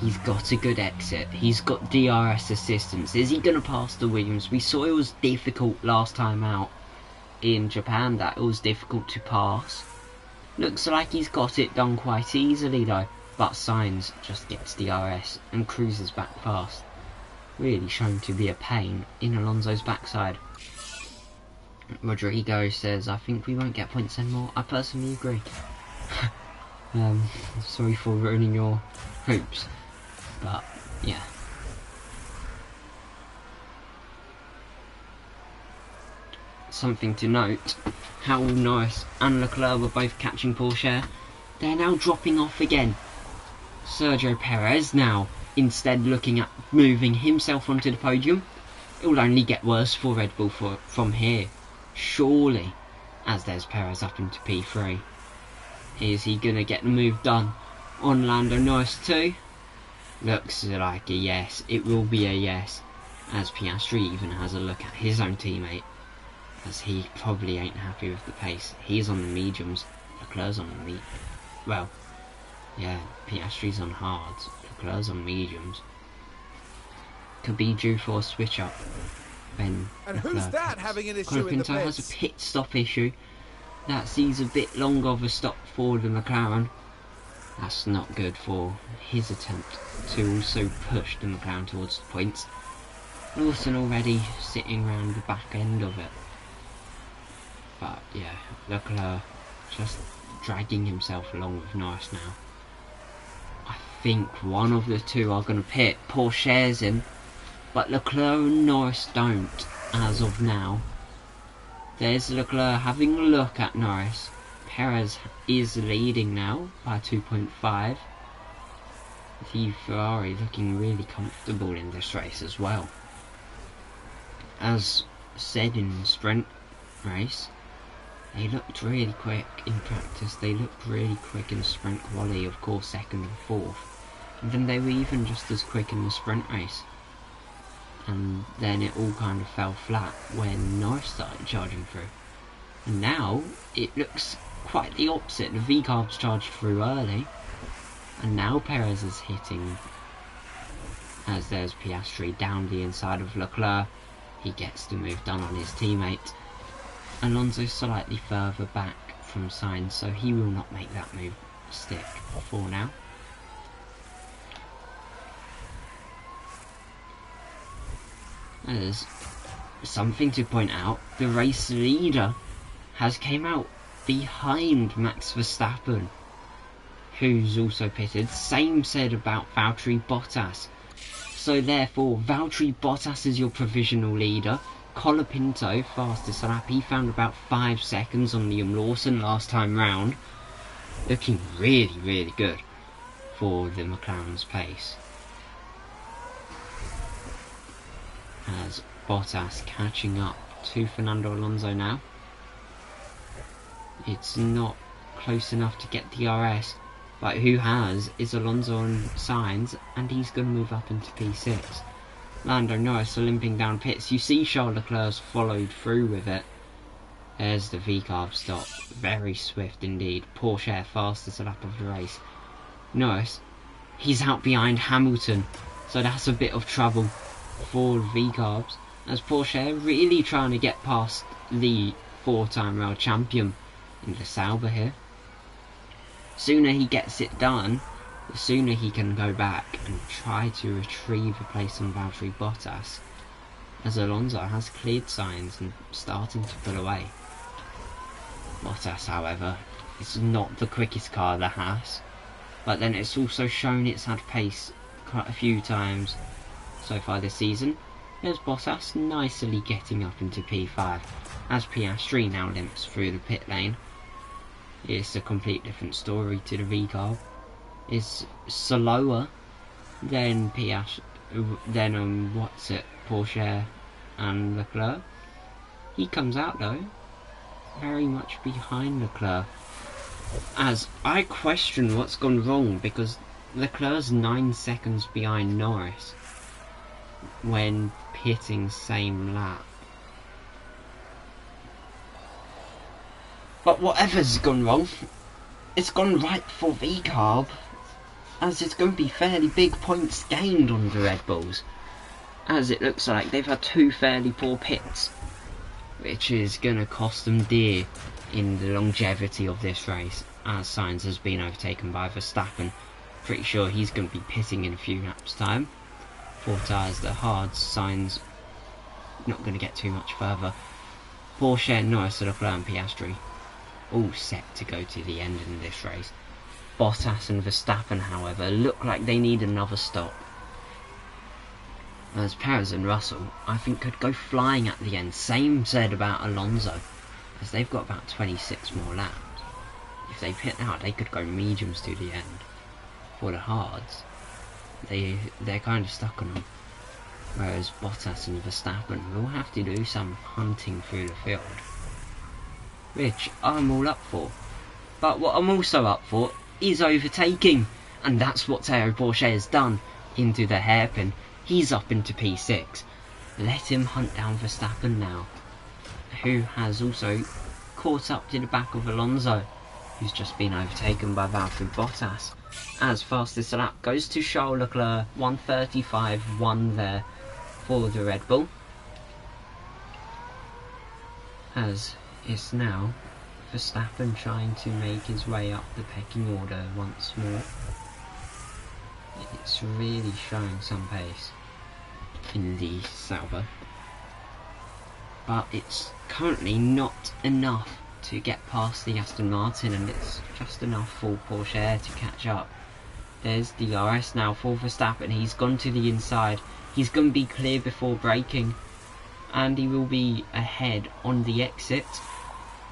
He's got a good exit. He's got DRS assistance. Is he going to pass the Williams? We saw it was difficult last time out in Japan, that it was difficult to pass. Looks like he's got it done quite easily though. But Sainz just gets DRS and cruises back fast. Really shown to be a pain in Alonso's backside. Rodrigo says, I think we won't get points anymore. I personally agree. Sorry for ruining your hopes. But, yeah. Something to note, how Norris and Leclerc were both catching Pourchaire. They're now dropping off again. Sergio Perez now, instead looking at moving himself onto the podium. It will only get worse for Red Bull from here. Surely, as there's Perez up into P3. Is he going to get the move done on Lando Norris too? Looks like a yes. It will be a yes, as Piastri even has a look at his own teammate, as he probably ain't happy with the pace. He's on the mediums, Leclerc's on the well, yeah, Piastri's on hards, Leclerc's on mediums. Could be due for a switch up when And Leclerc who's that pits. having an issue in the Colapinto has pits? a pit stop issue. That sees a bit longer of a stop for the McLaren. That's not good for his attempt to also push the McLaren towards the points. Lawson already sitting around the back end of it. But yeah, Leclerc just dragging himself along with Norris now. I think one of the two are going to pit. Porsche's in, but Leclerc and Norris don't as of now. There's Leclerc having a look at Norris. Perez is leading now by 2.5. The Ferrari looking really comfortable in this race as well. As said in the sprint race, they looked really quick in practice. They looked really quick in sprint quali, of course, second and fourth. And then they were even just as quick in the sprint race. And then it all kind of fell flat when Norris started charging through. And now it looks quite the opposite. The V-carbs charged through early, and now Perez is hitting, as there's Piastri down the inside of Leclerc. He gets the move done on his teammate. Alonso slightly further back from Sainz, so he will not make that move stick for now. There's something to point out. The race leader has came out behind Max Verstappen, who's also pitted. Same said about Valtteri Bottas. So therefore, Valtteri Bottas is your provisional leader. Colapinto, fastest lap, he found about 5 seconds on Liam Lawson last time round. Looking really, really good for the McLaren's pace. As Bottas catching up to Fernando Alonso now. It's not close enough to get DRS, but who has is Alonso and Sainz, and he's going to move up into P6. Lando Norris limping down pits. You see Charles Leclerc's followed through with it. There's the V-carb stop. Very swift indeed. Porsche fastest lap of the race. Norris, he's out behind Hamilton, so that's a bit of trouble for V-carbs, as Porsche really trying to get past the 4-time world champion in the Sauber here. Sooner he gets it done, the sooner he can go back and try to retrieve a place on Valtteri Bottas, as Alonso has cleared signs and starting to pull away. Bottas, however, is not the quickest car that has, but then it's also shown it's had pace quite a few times so far this season. There's Bottas nicely getting up into P5 as Piastri now limps through the pit lane. It's a complete different story to the V-carb. It's slower than Porsche and Leclerc. He comes out though very much behind Leclerc, as I question what's gone wrong, because Leclerc's 9 seconds behind Norris when pitting same lap. But whatever's gone wrong, it's gone right for V-carb, as it's going to be fairly big points gained on the Red Bulls, as it looks like they've had 2 fairly poor pits, which is going to cost them dear in the longevity of this race, as Sainz has been overtaken by Verstappen. Pretty sure he's going to be pitting in a few laps time. 4 tyres, the hards, Sainz not going to get too much further. Porsche, Norris, Leclerc and Piastri all set to go to the end in this race. Bottas and Verstappen, however, look like they need another stop, as Perez and Russell, I think, could go flying at the end. Same said about Alonso, as they've got about 26 more laps. If they pit out, they could go mediums to the end. For the hards, they're kind of stuck on them, whereas Bottas and Verstappen will have to do some hunting through the field, which I'm all up for. But what I'm also up for is overtaking, and that's what Théo Porsche has done. into the hairpin. He's up into P6. Let him hunt down Verstappen now, who has also caught up to the back of Alonso, who's just been overtaken by Valtteri Bottas. As fastest lap goes to Charles Leclerc, 1:35.1 there for the Red Bull. As it's now Verstappen trying to make his way up the pecking order once more. It's really showing some pace in the Sauber, but it's currently not enough to get past the Aston Martin, and it's just enough for Porsche to catch up. There's DRS now for Verstappen. He's gone to the inside. He's going to be clear before braking, and he will be ahead on the exit.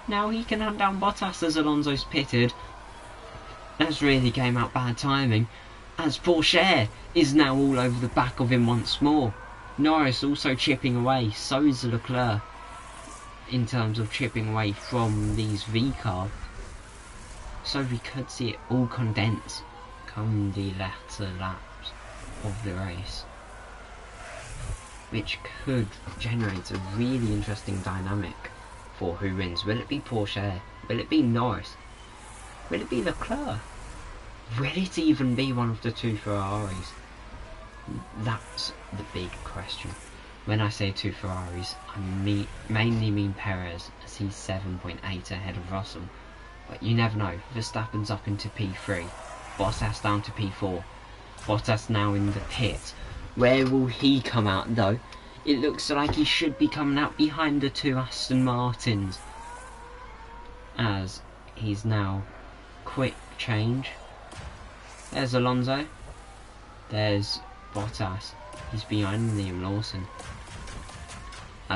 Now he can hunt down Bottas as Alonso's pitted. That's really came out bad timing, as Porsche is now all over the back of him once more. Norris also chipping away, so is Leclerc, in terms of chipping away from these V-cars. So we could see it all condense come the latter laps of the race, which could generate a really interesting dynamic for who wins. Will it be Porsche? Will it be Norris? Will it be Leclerc? Will it even be one of the two Ferraris? That's the big question. When I say two Ferraris, I mainly mean Perez, as he's 7.8 ahead of Russell. But you never know. Verstappen's up into P3. Bottas down to P4. Bottas now in the pit. Where will he come out though? It looks like he should be coming out behind the two Aston Martins, as he's now quick change. There's Alonso. There's Bottas. He's behind Liam Lawson.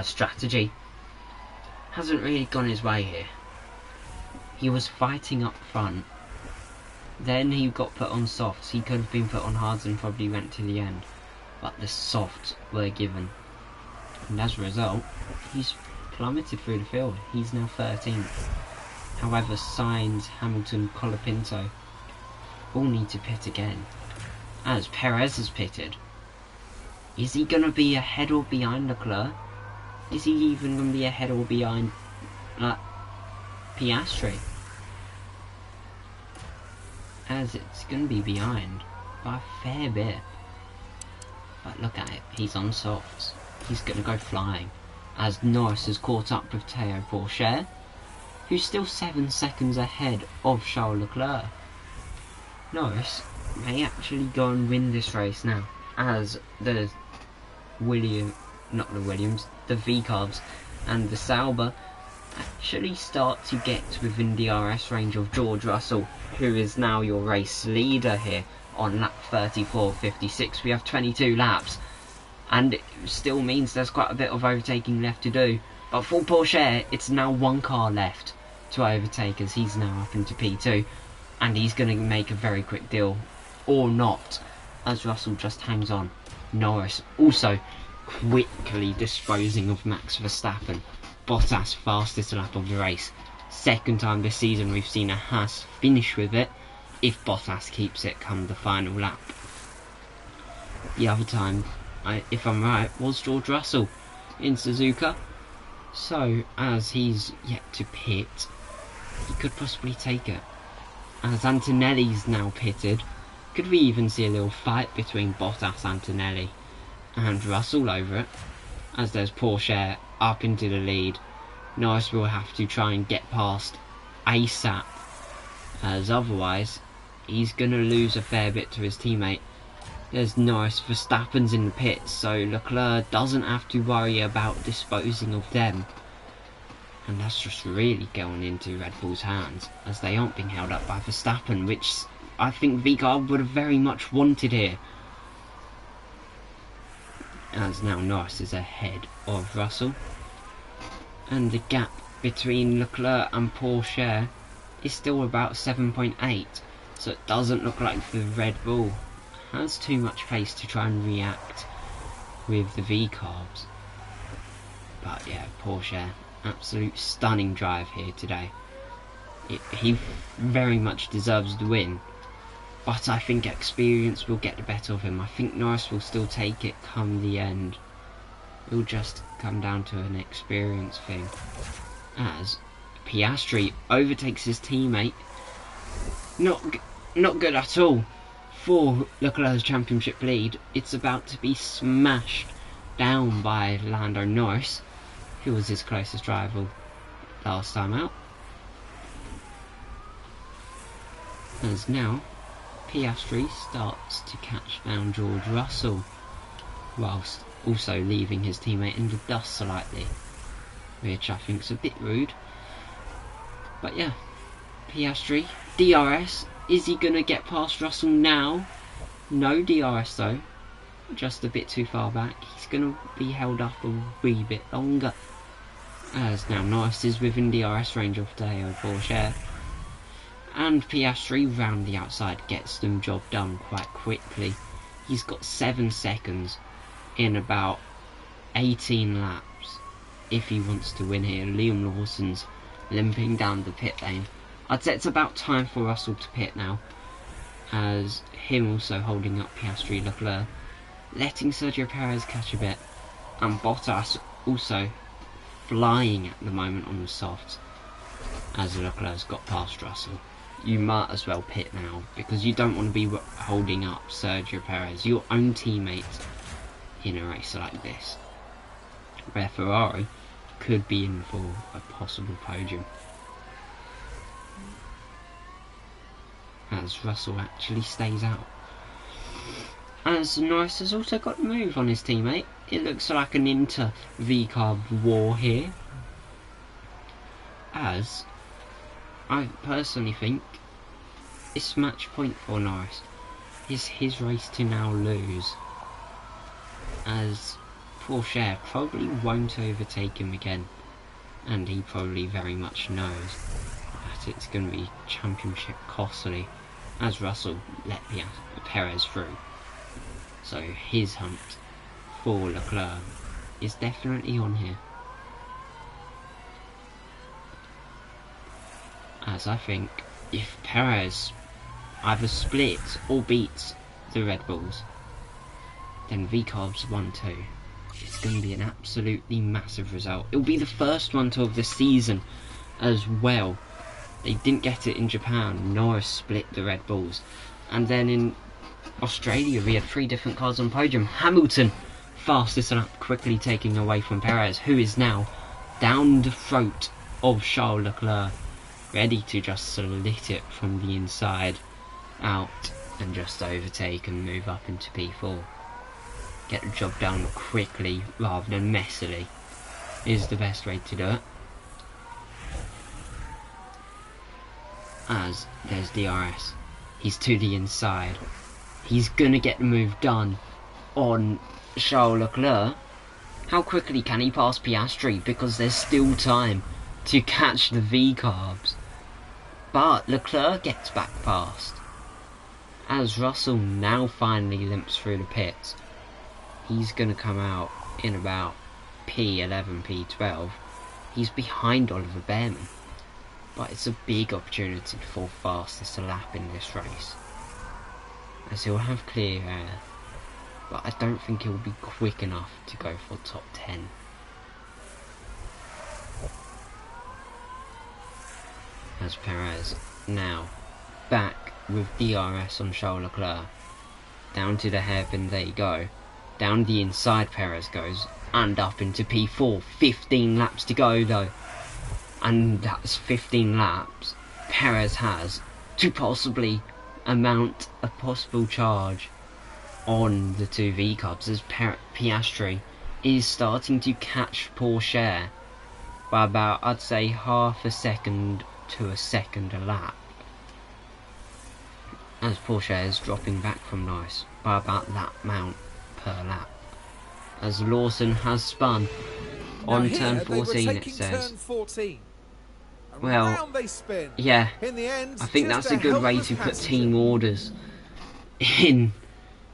Strategy hasn't really gone his way here. He was fighting up front. Then he got put on softs. He could have been put on hards and probably went to the end. But the softs were given. And as a result, he's plummeted through the field. He's now 13th. However, Sainz, Hamilton, Colapinto all need to pit again, as Perez has pitted. Is he going to be ahead or behind Leclerc? Is he even going to be ahead or behind Piastri? As it's going to be behind by a fair bit. But look at it, he's on softs. He's going to go flying, as Norris has caught up with Théo Pourchaire, who's still 7 seconds ahead of Charles Leclerc. Norris may actually go and win this race now, as the the V-Carbs and the Sauber actually start to get within DRS range of George Russell, who is now your race leader here on lap 34.56. We have 22 laps, and it still means there's quite a bit of overtaking left to do. But for Porsche, it's now one car left to overtake, as he's now up into P2, and he's going to make a very quick deal, or not, as Russell just hangs on. Norris also quickly disposing of Max Verstappen. Bottas fastest lap of the race. Second time this season we've seen a Haas finish with it, if Bottas keeps it come the final lap. The other time, if I'm right, was George Russell in Suzuka. So, as he's yet to pit, he could possibly take it. As Antonelli's now pitted, could we even see a little fight between Bottas, Antonelli and Russell over it? As there's Porsche up into the lead. Norris will have to try and get past ASAP, as otherwise he's going to lose a fair bit to his teammate. There's Norris. Verstappen's in the pits, so Leclerc doesn't have to worry about disposing of them. And that's just really going into Red Bull's hands, as they aren't being held up by Verstappen, which I think Vicar would have very much wanted here. As now Norris is ahead of Russell, and the gap between Leclerc and Porsche is still about 7.8, so it doesn't look like the Red Bull has too much pace to try and react with the V-Carbs. But yeah, Porsche, absolute stunning drive here today. He very much deserves the win, but I think experience will get the better of him. I think Norris will still take it come the end. It'll just come down to an experience thing, as Piastri overtakes his teammate. Not good at all for Leclerc's championship lead. It's about to be smashed down by Lando Norris, who was his closest rival last time out. As now Piastri starts to catch down George Russell, whilst also leaving his teammate in the dust slightly, which I think's a bit rude. But yeah, Piastri, DRS, is he gonna get past Russell now? No DRS though, just a bit too far back. He's gonna be held up a wee bit longer, as now Norris is within DRS range of Teo Porsche, and Piastri round the outside gets the job done quite quickly. He's got 7 seconds in about 18 laps if he wants to win here. Liam Lawson's limping down the pit lane. I'd say it's about time for Russell to pit now, as him also holding up Piastri, Leclerc, letting Sergio Perez catch a bit, and Bottas also flying at the moment on the softs, as Leclerc's got past Russell. You might as well pit now, because you don't want to be holding up Sergio Perez, your own teammate, in a race like this, where Ferrari could be in for a possible podium. As Russell actually stays out. As Norris has also got a move on his teammate. It looks like an inter-VCARB war here, as I personally think it's match point for Norris. It's his race to now lose, as Porsche probably won't overtake him again, and he probably very much knows that it's going to be championship costly, as Russell let Perez through. So his hunt for Leclerc is definitely on here, as I think if Perez either splits or beats the Red Bulls, then VCARB's 1-2. It's going to be an absolutely massive result. It'll be the first 1-2 of the season as well. They didn't get it in Japan. Norris split the Red Bulls, and then in Australia we had 3 different cars on podium. Hamilton fastest lap, quickly taking away from Perez, who is now down the throat of Charles Leclerc, ready to just slit it from the inside out and just overtake and move up into P4. Get the job done quickly rather than messily is the best way to do it. As there's DRS, he's to the inside. He's gonna get the move done on Charles Leclerc. How quickly can he pass Piastri? Because there's still time to catch the VCARBs. But Leclerc gets back past, as Russell now finally limps through the pits. He's going to come out in about P11, P12. He's behind Oliver Behrman, but it's a big opportunity for fastest lap in this race, as he'll have clear air, but I don't think he'll be quick enough to go for top 10. As Perez now back with DRS on Charles Leclerc. Down to the hairpin they go. Down the inside Perez goes, and up into P4. 15 laps to go though. And that's 15 laps Perez has to possibly amount a possible charge on the 2 VCARBs, as Piastri is starting to catch Porsche by about, I'd say, half a second to a second a lap, as Porsche is dropping back from Norris by about that amount per lap, as Lawson has spun on turn 14, it says. Well, yeah, I think that's a good way to put team orders in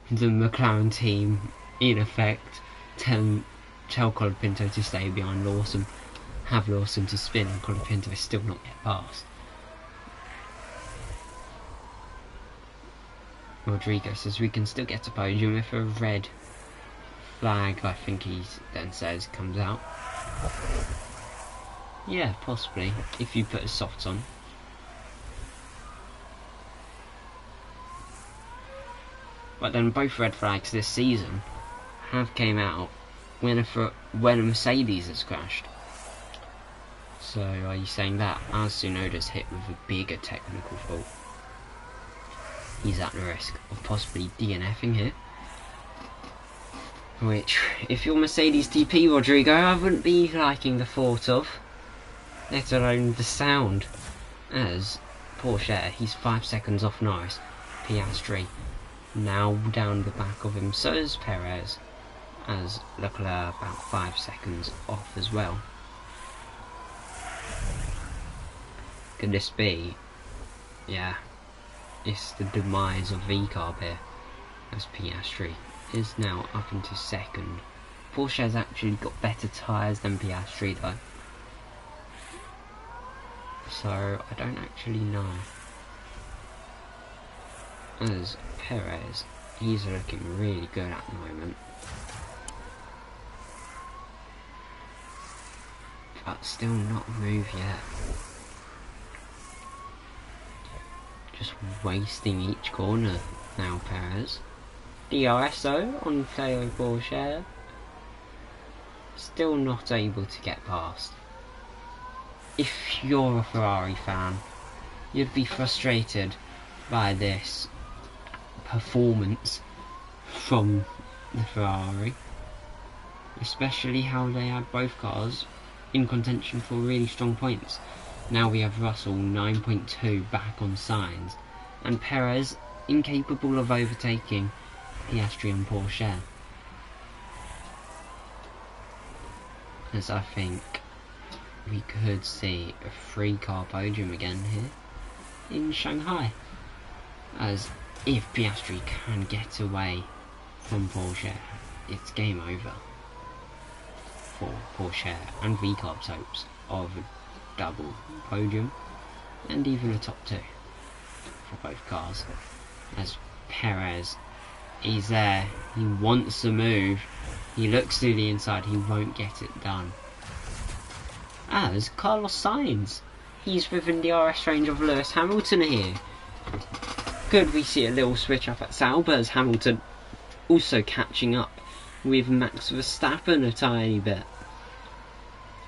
the McLaren team, in effect. Tell Colapinto to stay behind Lawson, have Lawson to spin, and Colapinto is still not get past. Rodrigo says we can still get a podium if a red flag, I think he then says, comes out. Yeah, possibly, if you put his softs on. But then both red flags this season have came out when a Mercedes has crashed. So are you saying that as Tsunoda's hit with a bigger technical fault, he's at the risk of possibly DNFing here? Which, if you're Mercedes TP, Rodrigo, I wouldn't be liking the thought of, let alone the sound. As Porsche, he's 5 seconds off Norris. Piastri now down the back of him, so is Perez, as Leclerc about 5 seconds off as well. Could this be? Yeah, it's the demise of VCarb here, as Piastri is now up into second. Porsche has actually got better tyres than Piastri though, so I don't actually know. As Perez, he's looking really good at the moment, but still not a move yet. Just wasting each corner now, Perez. DRS though on Theo Porsche, still not able to get past. If you're a Ferrari fan, you'd be frustrated by this performance from the Ferrari, especially how they had both cars in contention for really strong points. Now we have Russell 9.2 back on Sainz, and Perez incapable of overtaking Piastri and Porsche. As I think we could see a 3-car podium again here in Shanghai, as if Piastri can get away from Porsche, it's game over for Porsche and VCarb's hopes of a double podium and even a top 2 for both cars. As Perez, he's there, he wants to move, he looks through the inside, he won't get it done. As Carlos Sainz, he's within the RS range of Lewis Hamilton here. Could we see a little switch up at Sauber, as Hamilton also catching up with Max Verstappen a tiny bit.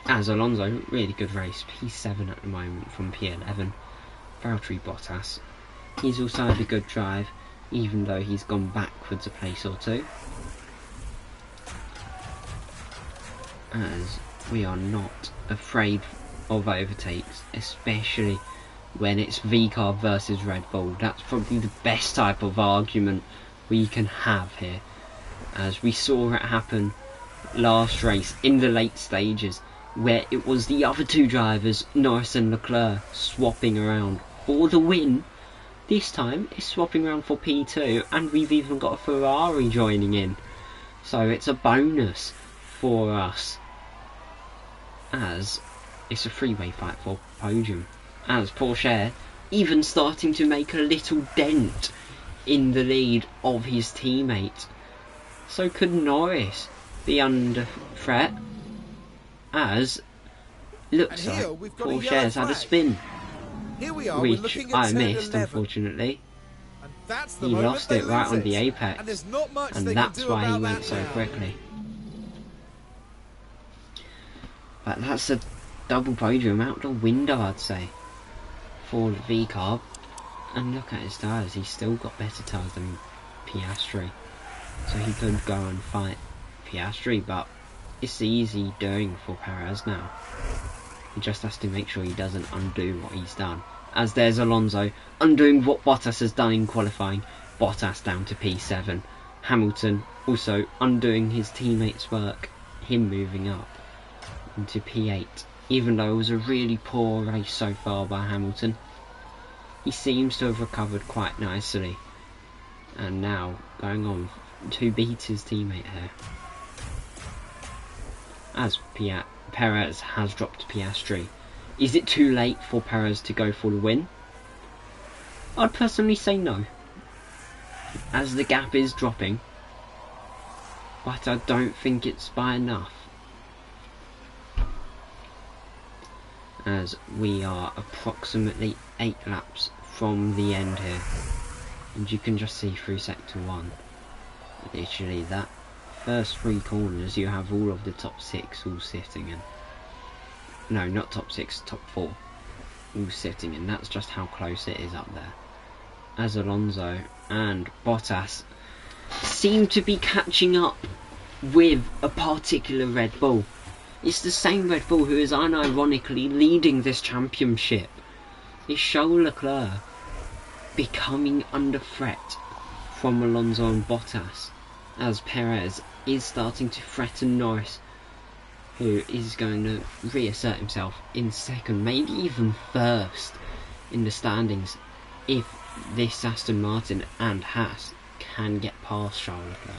As Alonso, really good race, P7 at the moment from P11. Valtteri Bottas, he's also had a good drive, even though he's gone backwards a place or two. As we are not afraid of overtakes, especially when it's VCarb versus Red Bull. That's probably the best type of argument we can have here, as we saw it happen last race in the late stages, where it was the other 2 drivers, Norris and Leclerc, swapping around for the win. This time it's swapping around for P2, and we've even got a Ferrari joining in, so it's a bonus for us, as it's a 3-way fight for podium. As Porsche even starting to make a little dent in the lead of his teammate. So could Norris be under threat? As looks like Porsche has had a spin, which I missed unfortunately. He lost it right on the apex, and that's why he went so quickly. But that's a double podium out the window, I'd say, for the VCarb. And look at his tyres, he's still got better tyres than Piastri, so he could go and fight Piastri, but it's easy doing for Perez now. He just has to make sure he doesn't undo what he's done. As there's Alonso undoing what Bottas has done in qualifying, Bottas down to P7. Hamilton also undoing his teammates' work, him moving up into P8. Even though it was a really poor race so far by Hamilton, he seems to have recovered quite nicely, and now going on to beat his teammate here. As Perez has dropped Piastri. Is it too late for Perez to go for the win? I'd personally say no. as the gap is dropping, but I don't think it's by enough, as we are approximately 8 laps from the end here, and you can just see through sector 1, literally that first 3 corners you have all of the top 6 all sitting in. No, not top 6, top 4 all sitting in. That's just how close it is up there. As Alonso and Bottas seem to be catching up with a particular Red Bull. It's the same Red Bull who is unironically leading this championship. It's Charles Leclerc becoming under threat from Alonso and Bottas, as Perez is starting to threaten Norris, who is going to reassert himself in second, maybe even first in the standings, if this Aston Martin and Haas can get past Charles Leclerc.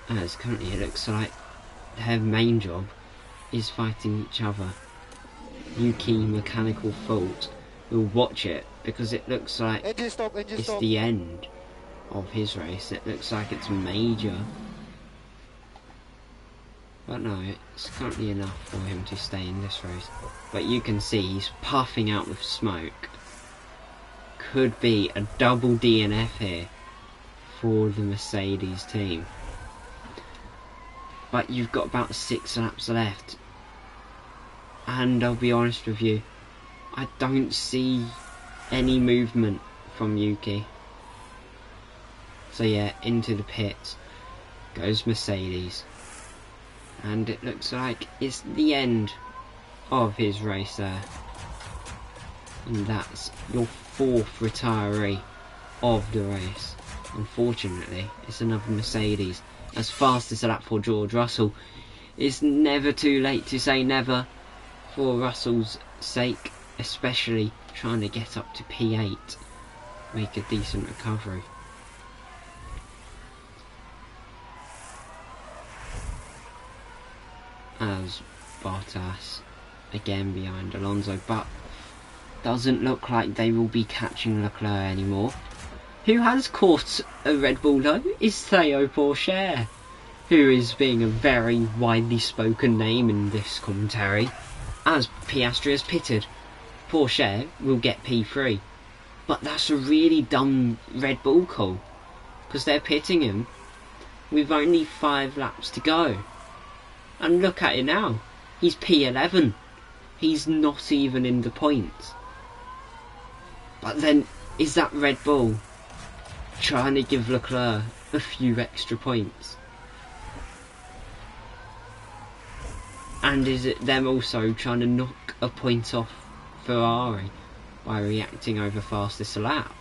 As currently it looks like their main job is fighting each other. Yuki Mechanical Fault will watch it because it looks like it's the end of his race. It looks like it's major, but no, it's currently enough for him to stay in this race. But you can see he's puffing out with smoke. Could be a double DNF here for the Mercedes team. But you've got about 6 laps left, and I'll be honest with you, I don't see any movement from Yuki. So yeah, into the pits goes Mercedes, and it looks like it's the end of his race there, and that's your 4th retiree of the race. Unfortunately, it's another Mercedes. As fast as a lap for George Russell. It's never too late to say never for Russell's sake, especially trying to get up to P8, make a decent recovery. As Bottas again behind Alonso, but doesn't look like they will be catching Leclerc anymore. Who has caught a Red Bull though is Theo Pourchaire, who is being a very widely spoken name in this commentary. As Piastri has pitted, Pourchaire will get P3. But that's a really dumb Red Bull call, because they're pitting him with only 5 laps to go. And look at it now, he's P11. He's not even in the points. But then, is that Red Bull trying to give Leclerc a few extra points? And is it them also trying to knock a point off Ferrari by reacting over fastest lap?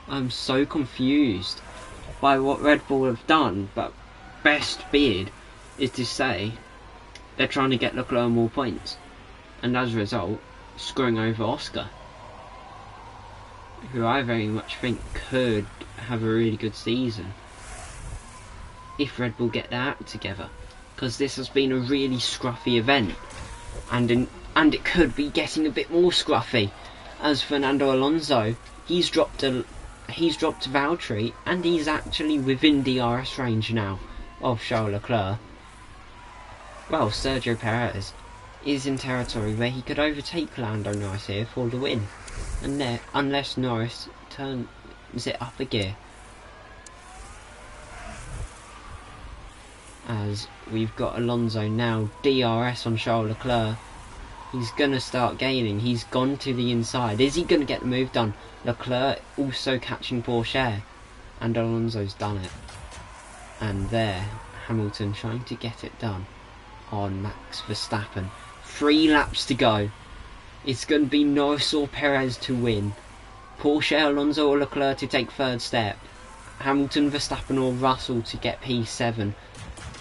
I'm so confused by what Red Bull have done, but best bid is to say they're trying to get Leclerc more points, and as a result screwing over Oscar, who I very much think could have a really good season if Red Bull get their act together, because this has been a really scruffy event, and it could be getting a bit more scruffy, as Fernando Alonso, he's dropped Valtteri, and he's actually within DRS range now of Charles Leclerc. Well, Sergio Perez is in territory where he could overtake Lando Norris here for the win, and there, unless Norris turns it up a gear. As we've got Alonso now DRS on Charles Leclerc. He's gonna start gaining. He's gone to the inside. Is he gonna get the move done? Leclerc also catching Pourchaire, and Alonso's done it. And there, Hamilton trying to get it done on Max Verstappen. 3 laps to go. It's gonna be Norris or Perez to win. Pourchaire, Alonso or Leclerc to take 3rd step. Hamilton, Verstappen or Russell to get P7.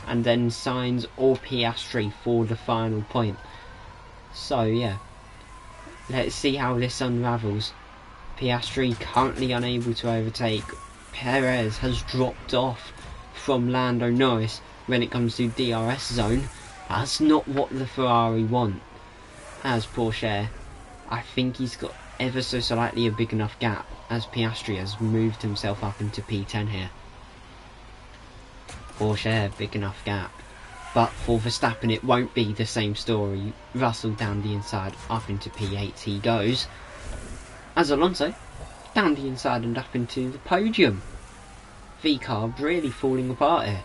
And then Sainz or Piastri for the final point. So yeah, let's see how this unravels. Piastri currently unable to overtake. Perez has dropped off from Lando Norris when it comes to DRS zone. That's not what the Ferrari want. As Pourchaire, I think he's got ever so slightly a big enough gap, as Piastri has moved himself up into P10 here. Porsche, big enough gap. But for Verstappen it won't be the same story. Russell down the inside, up into P8 he goes. As Alonso, down the inside and up into the podium. V-Carb really falling apart here,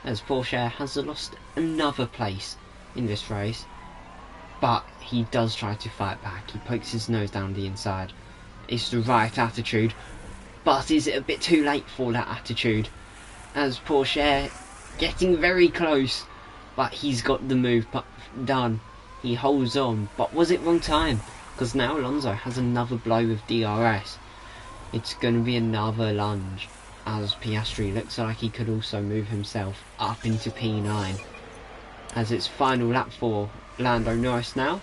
as Porsche has lost another place in this race. But he does try to fight back. He pokes his nose down the inside. It's the right attitude. But is it a bit too late for that attitude? As Porsche getting very close. But he's got the move done. He holds on. But was it wrong time? Because now Alonso has another blow with DRS. It's going to be another lunge. As Piastri looks like he could also move himself up into P9. As it's final lap for Lando Norris now.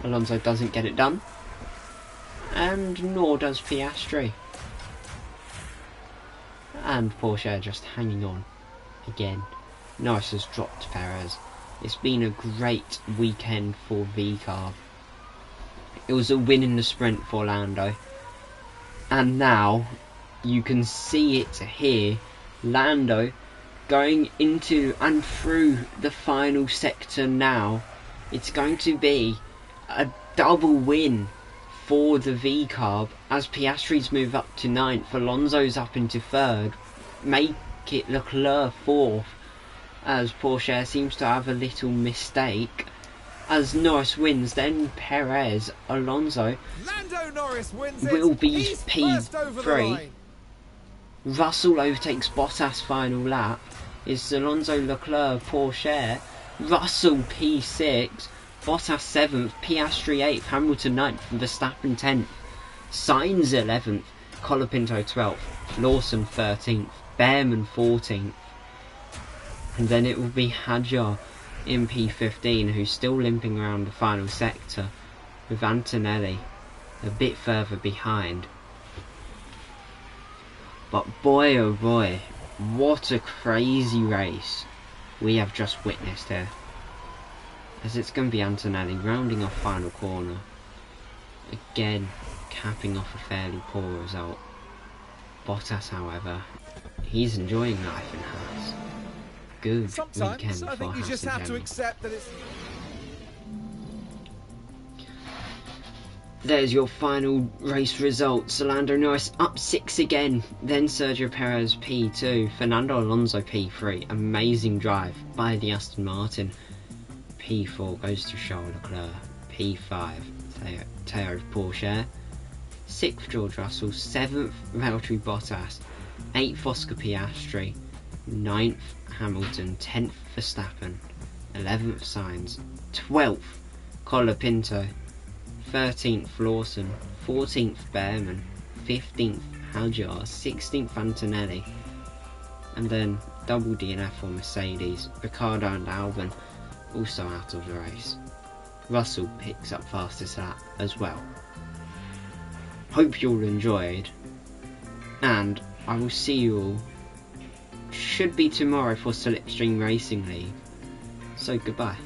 Alonso doesn't get it done. And nor does Piastri. And Porsche just hanging on again. Norris has dropped Perez. It's been a great weekend for V-Carb. It was a win in the sprint for Lando. And now you can see it here. Lando going into and through the final sector now. It's going to be a double win for the V-Carb as Piastri's move up to 9th, Alonso's up into 3rd, make it Leclerc 4th, as Porsche seems to have a little mistake. As Norris wins, then Perez, Alonso Lando Norris wins will it. be He's first over the P3. line. Russell overtakes Bottas final lap. It's Alonso, Leclerc, Porsche, Russell P6, Bottas 7th, Piastri 8th, Hamilton 9th, Verstappen 10th, Sainz 11th, Colapinto 12th, Lawson 13th, Behrman 14th, and then it will be Hadjar in P15 who's still limping around the final sector with Antonelli a bit further behind. But boy oh boy, what a crazy race we have just witnessed here. As it's going to be Antonelli rounding off final corner. Again, capping off a fairly poor result. Bottas, however, he's enjoying life in Haas. Good Sometimes weekend I for think you Haas just in have to general. accept that it's... There's your final race results. Lando Norris up 6 again, then Sergio Perez P2, Fernando Alonso P3. Amazing drive by the Aston Martin. P4 goes to Charles Leclerc. P5 Teo Porsche. 6th George Russell. 7th Valtteri Bottas. 8th Oscar Piastri. 9th Hamilton. 10th Verstappen. 11th Sainz. 12th Colapinto. 13th Lawson, 14th Behrman, 15th Hadjar, 16th Antonelli, and then double DNF for Mercedes. Ricciardo and Albon also out of the race. Russell picks up fastest lap as well. Hope you all enjoyed, and I will see you all, should be tomorrow for Slipstream Racing League. So goodbye.